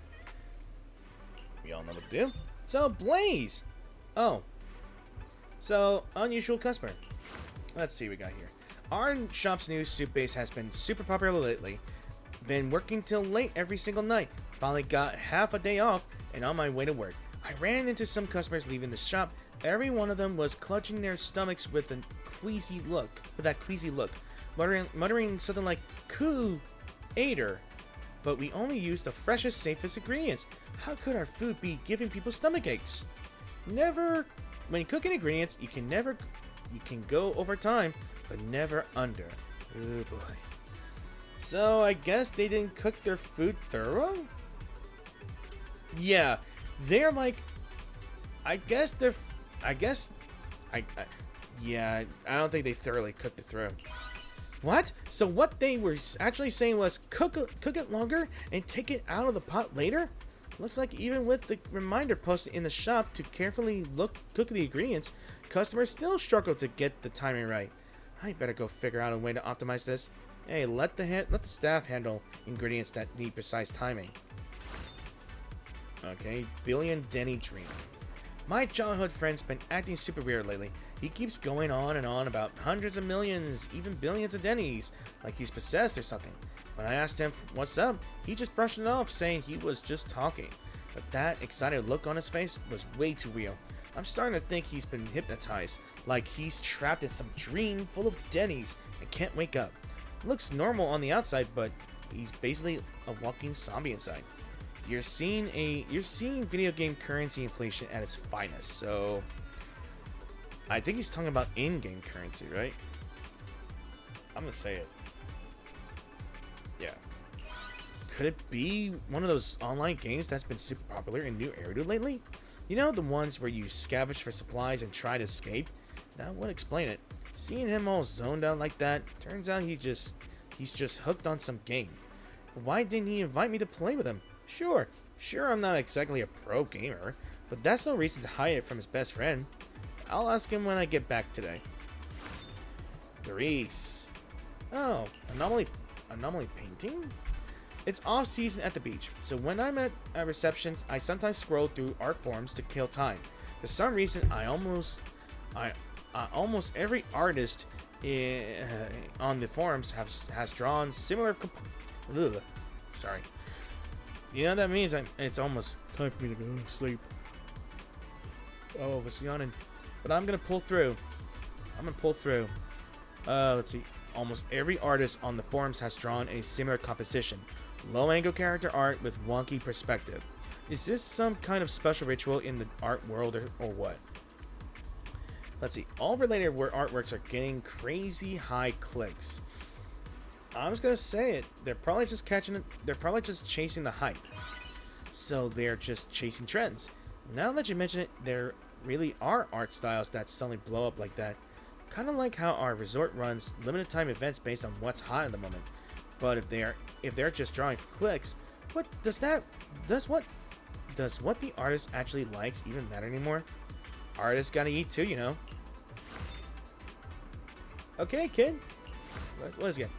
We all know what to do. So, Blaze! Oh. So, unusual customer. Let's see what we got here. Our shop's new soup base has been super popular lately. Been working till late every single night. Finally got half a day off and on my way to work. I ran into some customers leaving the shop. Every one of them was clutching their stomachs with that queasy look, muttering something like "Coo, Ader." But we only use the freshest, safest ingredients. How could our food be giving people stomach aches? Never. When cooking ingredients, you can go over time, but never under. Oh boy. So I guess they didn't cook their food thorough? Yeah, they're like, yeah, I don't think they thoroughly cooked it through. What? So what they were actually saying was cook it longer and take it out of the pot later? Looks like even with the reminder posted in the shop to carefully cook the ingredients, customers still struggle to get the timing right. I better go figure out a way to optimize this. Hey, let the staff handle ingredients that need precise timing. Okay, Billion Denny Dream. My childhood friend's been acting super weird lately. He keeps going on and on about hundreds of millions, even billions of Denny's, like he's possessed or something. When I asked him what's up, he just brushed it off, saying he was just talking. But that excited look on his face was way too real. I'm starting to think he's been hypnotized, like he's trapped in some dream full of Denny's and can't wake up. Looks normal on the outside, but he's basically a walking zombie inside. You're seeing video game currency inflation at its finest. So I think he's talking about in-game currency, right? I'm gonna say it. Yeah. Could it be one of those online games that's been super popular in New Eridu lately? You know, the ones where you scavenge for supplies and try to escape? That would explain it. Seeing him all zoned out like that, turns out he's just hooked on some game. Why didn't he invite me to play with him? Sure, I'm not exactly a pro gamer, but that's no reason to hide it from his best friend. I'll ask him when I get back today. Greece. Oh, anomaly painting? It's off season at the beach, so when I'm at receptions, I sometimes scroll through art forums to kill time. For some reason, almost every artist on the forums has drawn similar. Sorry. You know what that means? It's almost time for me to go to sleep. Oh, I was yawning, but I'm gonna pull through. Let's see. Almost every artist on the forums has drawn a similar composition. Low-angle character art with wonky perspective. Is this some kind of special ritual in the art world or what? Let's see. All related artworks are getting crazy high clicks. I'm just gonna say it. They're probably just chasing the hype. So they're just chasing trends. Now that you mention it, there really are art styles that suddenly blow up like that. Kind of like how our resort runs limited time events based on what's hot at the moment. But if they're just drawing for clicks, does what the artist actually likes even matter anymore? Artists gotta eat too, you know. Okay, kid. What is it?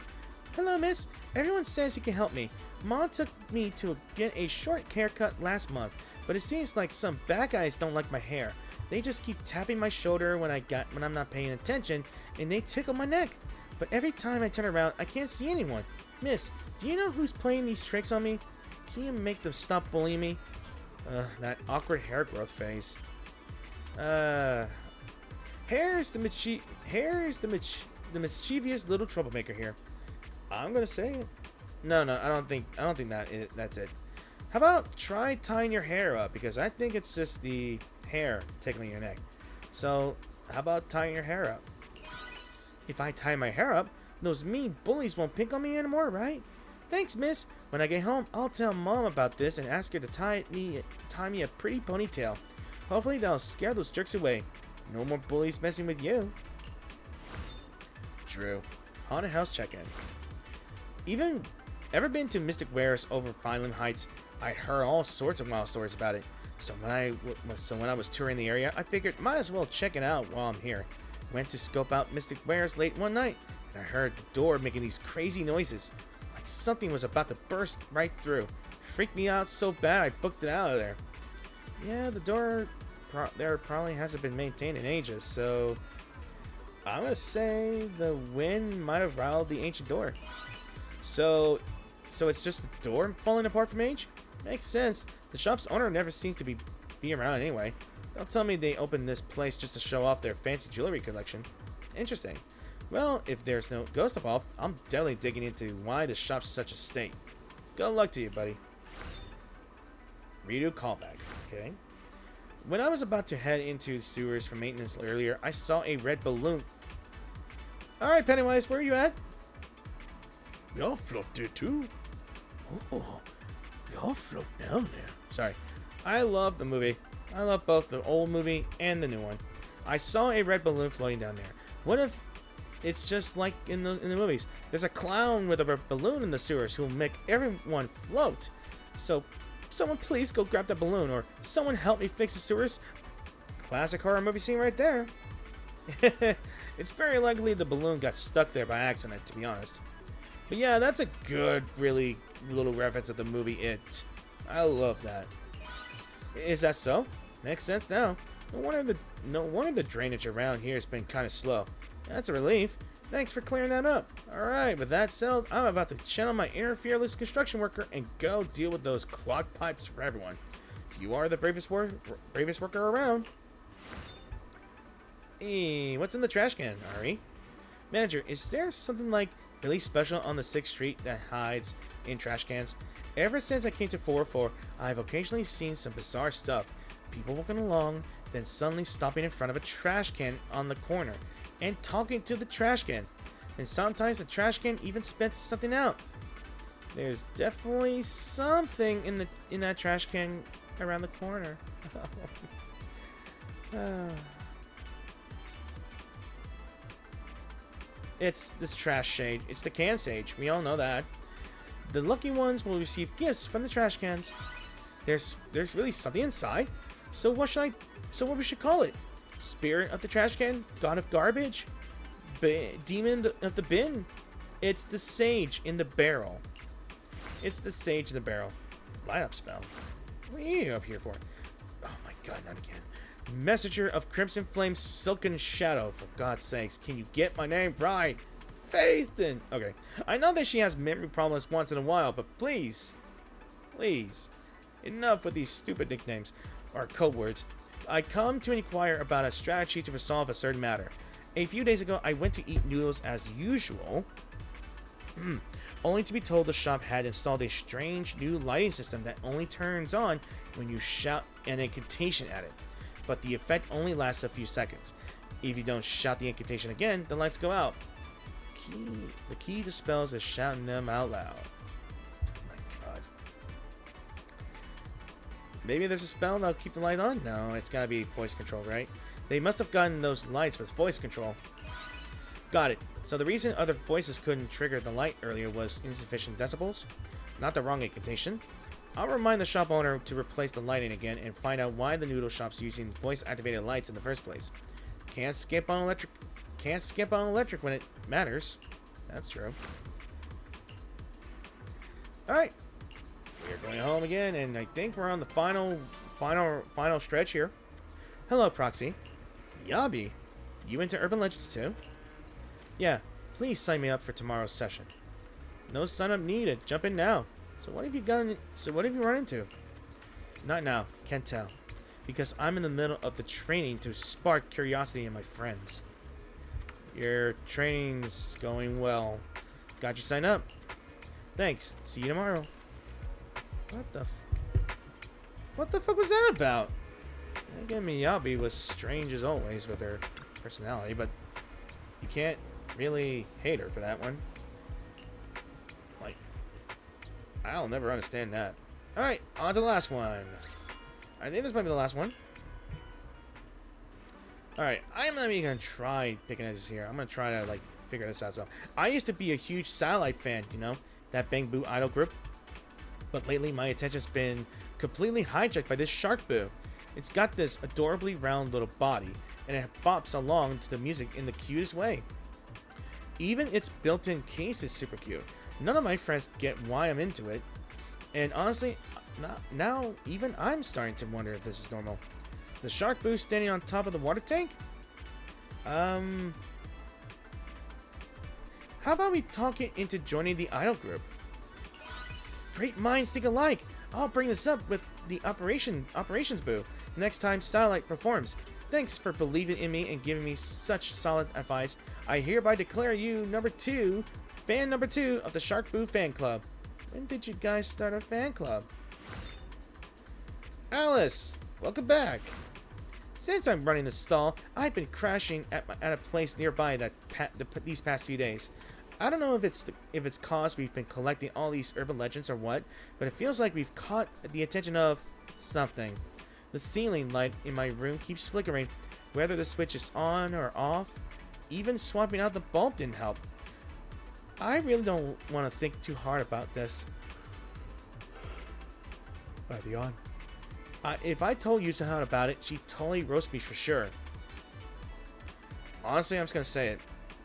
Hello, miss. Everyone says you can help me. Mom took me to get a short haircut last month, but it seems like some bad guys don't like my hair. They just keep tapping my shoulder when I'm not paying attention, and they tickle my neck. But every time I turn around, I can't see anyone. Miss, do you know who's playing these tricks on me? Can you make them stop bullying me? That awkward hair growth phase. Hair's the mischievous little troublemaker here. I'm gonna say it. No, I don't think that's it. How about try tying your hair up, because I think it's just the hair tickling your neck. So how about tying your hair up? If I tie my hair up, those mean bullies won't pick on me anymore, right? Thanks, miss. When I get home, I'll tell mom about this and ask her to tie me a pretty ponytail. Hopefully that'll scare those jerks away. No more bullies messing with you. Drew. Haunted house check-in. Ever been to Mystic Wares over Vineland Heights? I heard all sorts of wild stories about it. So when I was touring the area, I figured might as well check it out while I'm here. Went to scope out Mystic Wares late one night, and I heard the door making these crazy noises, like something was about to burst right through. Freaked me out so bad I booked it out of there. Yeah, the door there probably hasn't been maintained in ages, so I'm gonna say the wind might have riled the ancient door. So So it's just the door falling apart from age? Makes sense. The shop's owner never seems to be around anyway. Don't tell me they opened this place just to show off their fancy jewelry collection. Interesting. Well, if there's no ghost involved, I'm definitely digging into why the shop's such a state. Good luck to you, buddy. Ridu callback. Okay. When I was about to head into the sewers for maintenance earlier, I saw a red balloon. Alright, Pennywise, where are you at? Y'all float there too. Oh, y'all float down there. Sorry. I love the movie. I love both the old movie and the new one. I saw a red balloon floating down there. What if it's just like in the movies? There's a clown with a red balloon in the sewers who will make everyone float. So, someone please go grab that balloon, or someone help me fix the sewers. Classic horror movie scene right there. It's very likely the balloon got stuck there by accident, to be honest. But yeah, that's a good, really little reference of the movie It. I love that. Is that so? Makes sense now. No wonder the drainage around here has been kind of slow. That's a relief. Thanks for clearing that up. Alright, with that settled, I'm about to channel my inner fearless construction worker and go deal with those clogged pipes for everyone. You are the bravest worker around. Hey, what's in the trash can, Ari? Manager, is there something like really special on the 6th Street that hides in trash cans? Ever since I came to 404, I've occasionally seen some bizarre stuff. People walking along, then suddenly stopping in front of a trash can on the corner and talking to the trash can. And sometimes the trash can even spits something out. There's definitely something in that trash can around the corner. It's this trash shade. It's the can sage. We all know that. The lucky ones will receive gifts from the trash cans. There's really something inside. So what we should call it? Spirit of the trash can? God of garbage? Demon of the bin? It's the sage in the barrel. It's the sage in the barrel. Light up spell. What are you up here for? Oh my god, not again. Messenger of Crimson Flame's Silken Shadow. For God's sakes, can you get my name right? Faith in... Okay. I know that she has memory problems once in a while, but please. Please. Enough with these stupid nicknames. Or code words. I come to inquire about a strategy to resolve a certain matter. A few days ago, I went to eat noodles as usual. Only to be told the shop had installed a strange new lighting system that only turns on when you shout an incantation at it. But the effect only lasts a few seconds. If you don't shout the incantation again, the lights go out. The key to spells is shouting them out loud. Oh my god. Maybe there's a spell that'll keep the light on? No, it's gotta be voice control, right? They must have gotten those lights with voice control. Got it. So the reason other voices couldn't trigger the light earlier was insufficient decibels? Not the wrong incantation. I'll remind the shop owner to replace the lighting again and find out why the noodle shop's using voice-activated lights in the first place. Can't skip on electric when it matters. That's true. Alright. We're going home again, and I think we're on the final stretch here. Hello, Proxy. Yabi, you into Urban Legends too? Yeah, please sign me up for tomorrow's session. No sign up needed. Jump in now. So what have you run into? Not now. Can't tell. Because I'm in the middle of the training to spark curiosity in my friends. Your training's going well. Got you signed up. Thanks. See you tomorrow. What the fuck was that about? Again, Miyabi was strange as always with her personality, but you can't really hate her for that one. Like, I'll never understand that. Alright, on to the last one. I think this might be the last one. Alright, I'm not even gonna try picking this here. I'm gonna try to, like, figure this out. So, I used to be a huge Satellite fan, you know? That Bang Boo idol group. But lately, my attention's been completely hijacked by this Shark Boo. It's got this adorably round little body, and it bops along to the music in the cutest way. Even its built-in case is super cute. None of my friends get why I'm into it. And honestly, now even I'm starting to wonder if this is normal. The Shark Boo standing on top of the water tank? How about we talk it into joining the idol group? Great minds think alike. I'll bring this up with the operations booth next time Starlight performs. Thanks for believing in me and giving me such solid advice. I hereby declare you fan number 2 of the Shark Boo fan club. When did you guys start a fan club? Alice, welcome back. Since I'm running the stall, I've been crashing at a place nearby these past few days. I don't know if it's cause we've been collecting all these urban legends or what, but it feels like we've caught the attention of something. The ceiling light in my room keeps flickering, whether the switch is on or off. Even swapping out the bulb didn't help. I really don't want to think too hard about this. If I told Yusuhan about it, she'd totally roast me for sure. Honestly, I'm just gonna say it.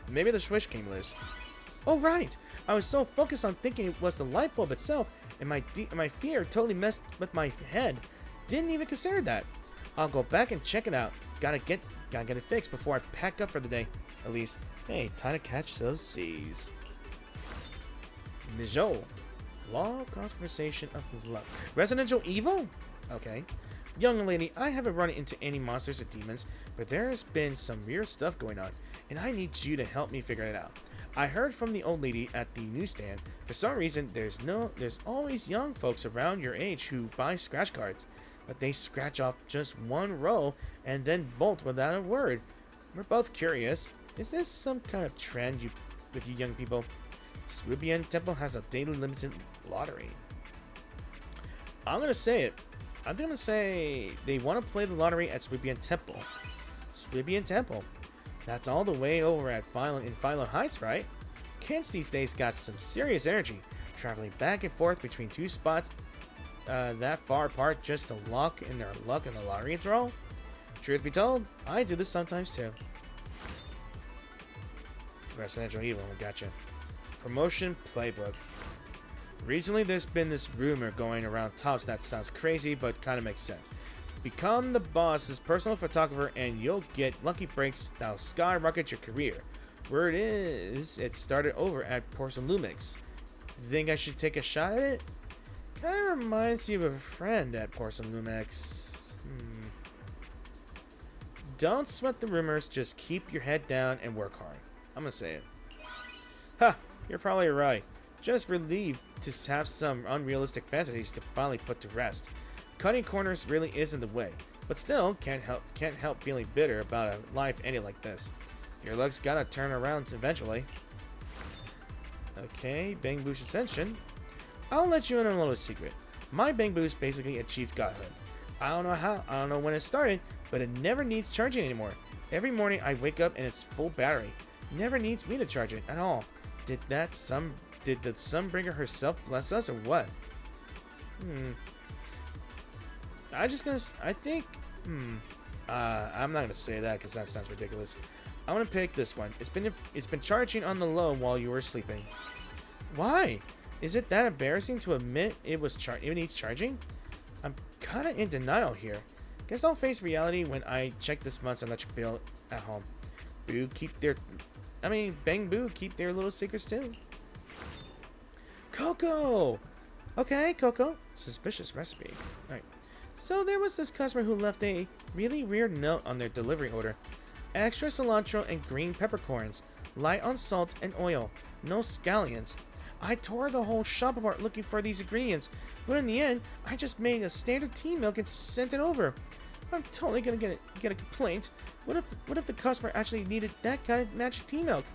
Maybe the switch came loose. Oh right! I was so focused on thinking it was the light bulb itself, and my fear totally messed with my head. Didn't even consider that. I'll go back and check it out. Gotta get it fixed before I pack up for the day. At least, hey, time to catch those C's. Mijo. Law of Conversation of Love. Residential Evil? Okay. Young lady, I haven't run into any monsters or demons, but there's been some weird stuff going on, and I need you to help me figure it out. I heard from the old lady at the newsstand. For some reason, there's always young folks around your age who buy scratch cards, but they scratch off just one row and then bolt without a word. We're both curious. Is this some kind of trend with you young people? Swibian Temple has a daily limited lottery. I'm gonna say it. I'm gonna say they want to play the lottery at Swibian Temple. Swibian Temple. That's all the way over at Philo Heights, right? Kids these days got some serious energy, traveling back and forth between two spots that far apart just to lock in their luck in the lottery draw. Truth be told, I do this sometimes too. Residential Evil, gotcha. Promotion Playbook. Recently, there's been this rumor going around tops that sounds crazy, but kind of makes sense. Become the boss's personal photographer, and you'll get lucky breaks that'll skyrocket your career. Word is, it started over at Porcelain Lumix. Think I should take a shot at it? Kind of reminds you of a friend at Porcelain Lumix. Don't sweat the rumors, just keep your head down and work hard. I'm gonna say it. Ha! You're probably right. Just relieved to have some unrealistic fantasies to finally put to rest. Cutting corners really isn't the way, but still can't help feeling bitter about a life ending like this. Your luck's gotta turn around eventually. Okay, Bang Boo's Ascension. I'll let you in on a little secret. My Bang Boo's basically achieved godhood. I don't know how, I don't know when it started, but it never needs charging anymore. Every morning I wake up and it's full battery. Never needs me to charge it at all. Did the Sunbringer herself bless us or what? I'm not gonna say that because that sounds ridiculous. I'm gonna pick this one. It's been charging on the low while you were sleeping. Why? Is it that embarrassing to admit it needs charging? I'm kinda in denial here. Guess I'll face reality when I check this month's electric bill at home. Bang Boo keep their little secrets too. Coco! Okay, Coco. Suspicious recipe. Alright. So there was this customer who left a really weird note on their delivery order. Extra cilantro and green peppercorns. Light on salt and oil. No scallions. I tore the whole shop apart looking for these ingredients, but in the end, I just made a standard tea milk and sent it over. I'm totally gonna get a complaint. What if the customer actually needed that kind of magic tea milk?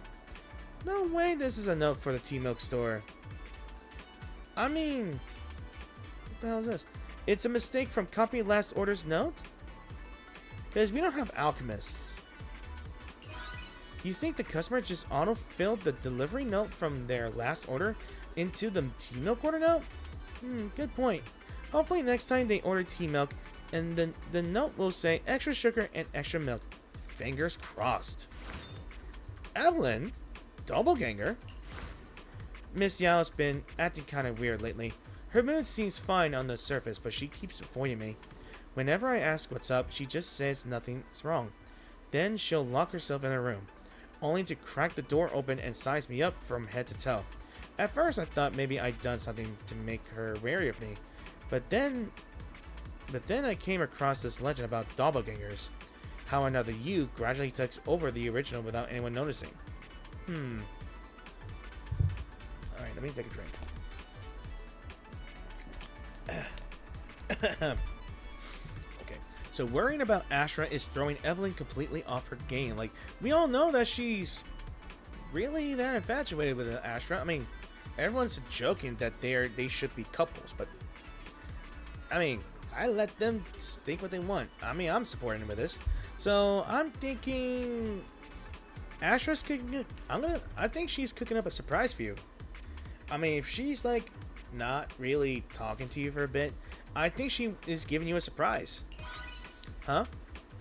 No way this is a note for the tea milk store. I mean, what the hell is this? It's a mistake from copy last order's note? Because we don't have alchemists. You think the customer just auto-filled the delivery note from their last order into the tea milk order note? Good point. Hopefully next time they order tea milk, and the note will say extra sugar and extra milk. Fingers crossed. Evelyn? Doppelganger? Miss Yao's been acting kind of weird lately. Her mood seems fine on the surface, but she keeps avoiding me. Whenever I ask what's up, she just says nothing's wrong. Then she'll lock herself in her room, only to crack the door open and size me up from head to toe. At first, I thought maybe I'd done something to make her wary of me, but then I came across this legend about doppelgangers. How another you gradually takes over the original without anyone noticing. Alright, let me take a drink. Okay, so worrying about Astra is throwing Evelyn completely off her game. Like, we all know that she's really that infatuated with Astra. I mean, everyone's joking that they should be couples, but I mean, I let them think what they want. I mean, I'm supporting them with this. So I'm thinking Astra's cooking. I think she's cooking up a surprise for you. I mean, if she's like not really talking to you for a bit, I think she is giving you a surprise. Huh?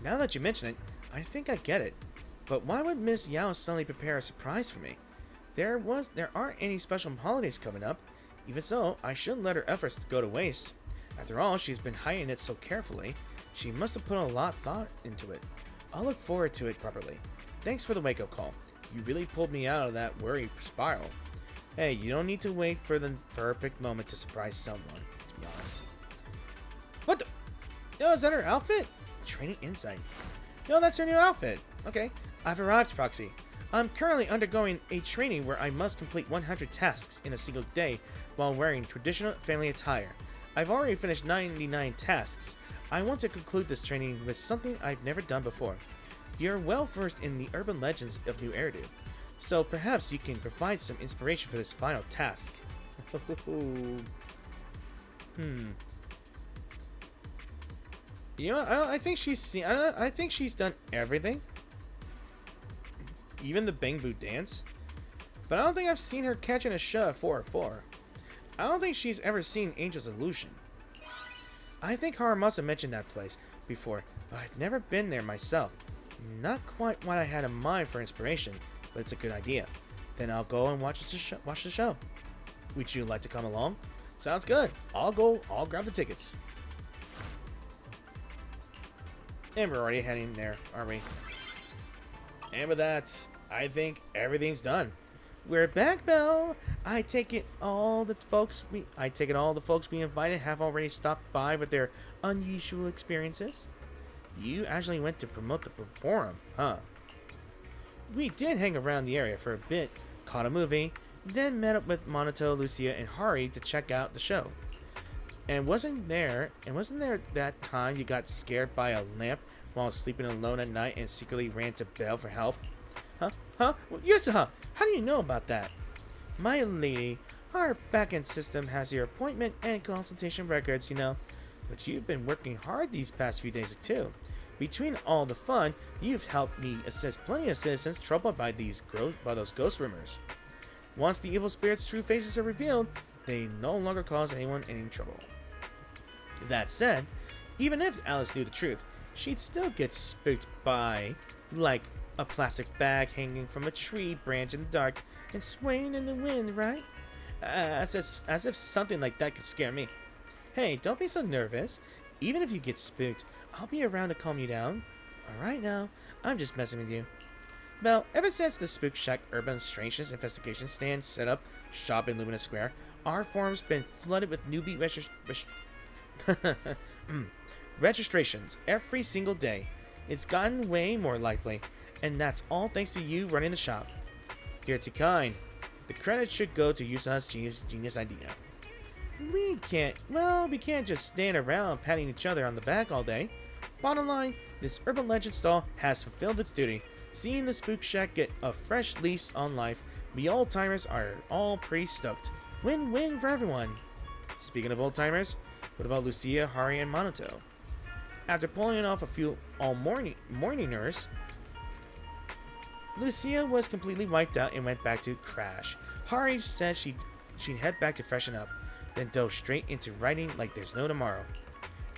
Now that you mention it, I think I get it. But why would Miss Yao suddenly prepare a surprise for me? There aren't any special holidays coming up. Even so, I shouldn't let her efforts go to waste. After all, she's been hiding it so carefully. She must have put a lot of thought into it. I'll look forward to it properly. Thanks for the wake-up call. You really pulled me out of that worry spiral. Hey, you don't need to wait for the perfect moment to surprise someone, to be honest. What the? Yo, is that her outfit? Training insight. Yo, that's her new outfit. Okay, I've arrived, Proxy. I'm currently undergoing a training where I must complete 100 tasks in a single day while wearing traditional family attire. I've already finished 99 tasks. I want to conclude this training with something I've never done before. You're well versed in the urban legends of New Eridu, so perhaps you can provide some inspiration for this final task. You know, I think she's done everything, even the Bang Boo dance. But I don't think I've seen her catching a shove at 404. I don't think she's ever seen Angel's Illusion. I think Haru must have mentioned that place before, but I've never been there myself. Not quite what I had in mind for inspiration, but it's a good idea. Then I'll go and watch the show. Would you like to come along? Sounds good. I'll grab the tickets. And we're already heading there, aren't we? And with that, I think everything's done. We're back, Belle. I take it all the folks we invited have already stopped by with their unusual experiences. You actually went to promote the forum, huh? We did hang around the area for a bit, caught a movie, then met up with Monato, Lucia, and Hari to check out the show. And wasn't there that time you got scared by a lamp while sleeping alone at night and secretly ran to Belle for help? Huh? Well, yes, huh? How do you know about that? My lady, our backend system has your appointment and consultation records, you know. But you've been working hard these past few days, too. Between all the fun, you've helped me assist plenty of citizens troubled by those ghost rumors. Once the evil spirits' true faces are revealed, they no longer cause anyone any trouble. That said, even if Alice knew the truth, she'd still get spooked by, like, a plastic bag hanging from a tree branch in the dark and swaying in the wind, right? As if something like that could scare me. Hey, don't be so nervous. Even if you get spooked, I'll be around to calm you down. Alright now, I'm just messing with you. Well, ever since the Spook Shack Urban Strangeness Investigation stand set up shop in Lumina Square, our forum's been flooded with newbie registrations every single day. It's gotten way more lively, and that's all thanks to you running the shop. You're too kind. The credit should go to Yusa's genius idea. We can't just stand around patting each other on the back all day. Bottom line, this urban legend stall has fulfilled its duty. Seeing the Spook Shack get a fresh lease on life, we old-timers are all pretty stoked. Win-win for everyone. Speaking of old-timers, what about Lucia, Hari, and Monato? After pulling off a few all-morningers, Lucia was completely wiped out and went back to crash. Hari said she'd head back to freshen up, then dove straight into writing like there's no tomorrow.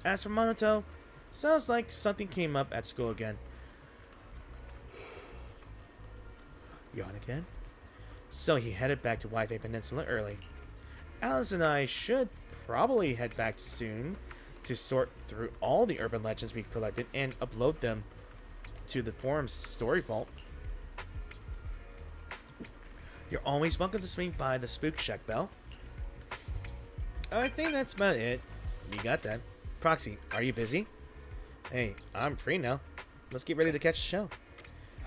As for Monato, sounds like something came up at school again. Yawn again? So he headed back to Wi-Fi Peninsula early. Alice and I should probably head back soon to sort through all the urban legends we collected and upload them to the forum's story vault. You're always welcome to swing by the Spook Shack, Belle. I think that's about it. You got that. Proxy, are you busy? Hey, I'm free now. Let's get ready to catch the show.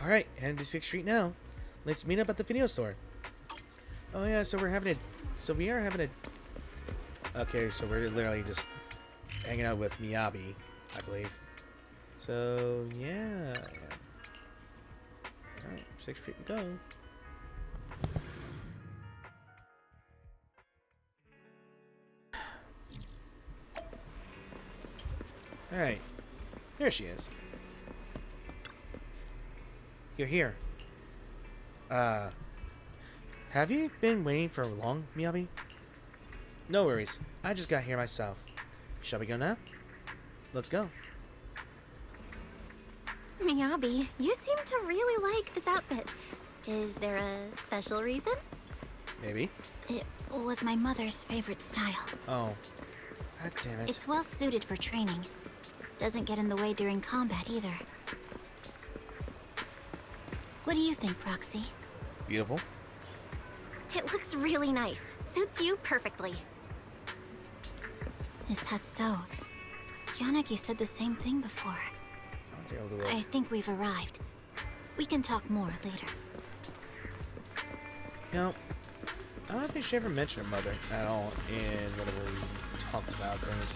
Alright, heading to 6th Street now. Let's meet up at the video store. Oh yeah, so we are having a... Okay, so we're literally just hanging out with Miyabi, I believe. So, yeah. Alright, 6th Street we go. Alright. There she is. You're here. Have you been waiting for long, Miyabi? No worries. I just got here myself. Shall we go now? Let's go. Miyabi, you seem to really like this outfit. Is there a special reason? Maybe. It was my mother's favorite style. Oh. God damn it. It's well suited for training. Doesn't get in the way during combat either. What do you think, Proxy? Beautiful. It looks really nice. Suits you perfectly. Is that so? Yanagi said the same thing before. I'll take a look. I think we've arrived. We can talk more later. No. I don't think she ever mentioned her mother at all in whatever we talked about during this.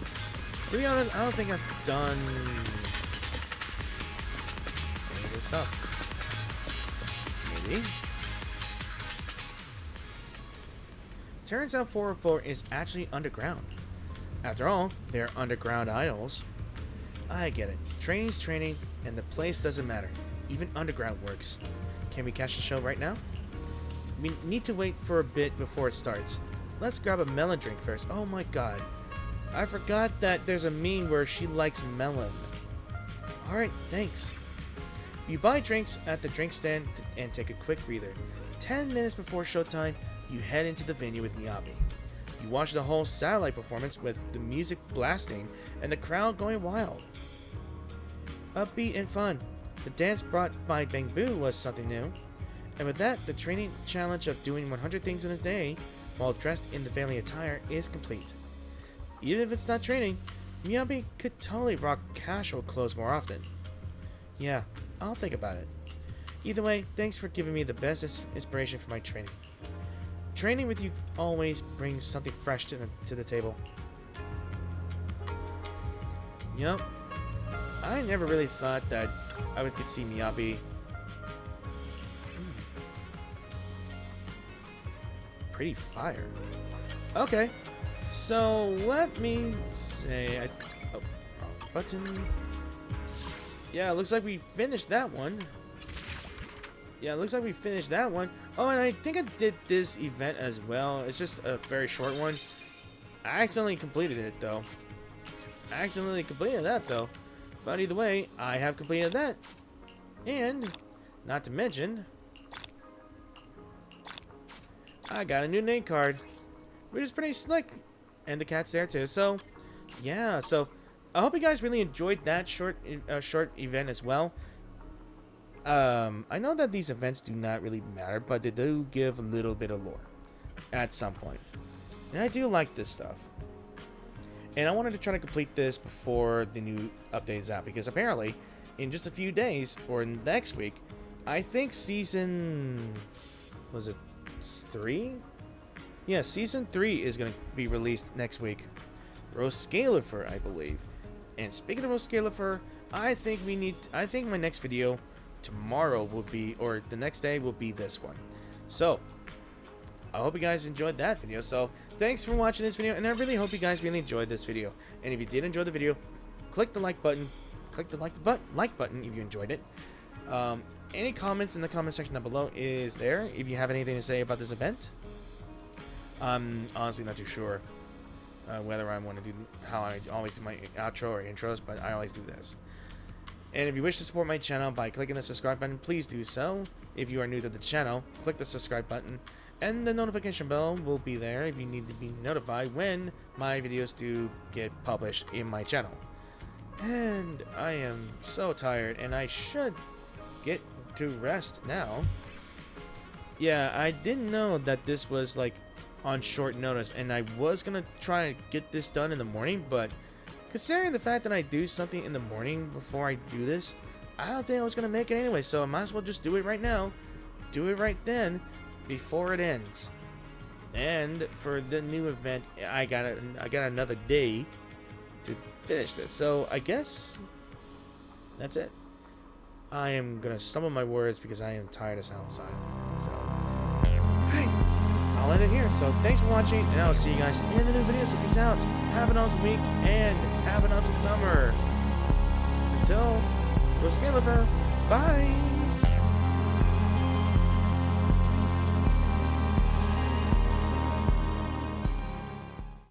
To be honest, I don't think I've done any of this stuff. Maybe. Turns out 404 is actually underground. After all, they're underground idols. I get it. Training's training, and the place doesn't matter. Even underground works. Can we catch the show right now? We need to wait for a bit before it starts. Let's grab a melon drink first. Oh my god. I forgot that there's a meme where she likes melon. Alright, thanks. You buy drinks at the drink stand and take a quick breather. 10 minutes before showtime, you head into the venue with Miyabi. You watch the whole satellite performance with the music blasting and the crowd going wild. Upbeat and fun. The dance brought by Bangbu was something new. And with that, the training challenge of doing 100 things in a day while dressed in the family attire is complete. Even if it's not training, Miyabi could totally rock casual clothes more often. Yeah, I'll think about it. Either way, thanks for giving me the best inspiration for my training. Training with you always brings something fresh to the table. Yup. I never really thought that I would get to see Miyabi. Pretty fire. Okay. So let me say, button. Yeah, it looks like we finished that one. Oh, and I think I did this event as well. It's just a very short one. I accidentally completed it though. But either way, I have completed that. And, not to mention, I got a new name card, which is pretty slick. And the cat's there too. So, yeah. So, I hope you guys really enjoyed that short event as well. I know that these events do not really matter, but they do give a little bit of lore at some point. And I do like this stuff. And I wanted to try to complete this before the new update is out, because apparently, in just a few days, or next week, I think season... was it 3? Yeah, season 3 is going to be released next week. Roscalifer, I believe. And speaking of Roscalifer, I think my next video tomorrow will be, or the next day will be this one. So, I hope you guys enjoyed that video. So, thanks for watching this video, and I really hope you guys really enjoyed this video. And if you did enjoy the video, click the like button. Click the like button if you enjoyed it. Any comments in the comment section down below is there. If you have anything to say about this event, I'm honestly not too sure whether I want to do how I always do my outro or intros, but I always do this. And if you wish to support my channel by clicking the subscribe button, please do so. If you are new to the channel, click the subscribe button, and the notification bell will be there if you need to be notified when my videos do get published in my channel. And I am so tired, and I should get to rest now. Yeah, I didn't know that this was like on short notice, and I was gonna try to get this done in the morning, but considering the fact that I do something in the morning before I do this, I don't think I was gonna make it anyway, so I might as well just do it right now. Do it right then, before it ends. And for the new event, I got another day to finish this, so I guess that's it. I am gonna stumble my words because I am tired as hell, so hey, I'll end it here. So thanks for watching, and I'll see you guys in the new video. So peace out, have an awesome week, and have an awesome summer. Until we'll scale over. Bye.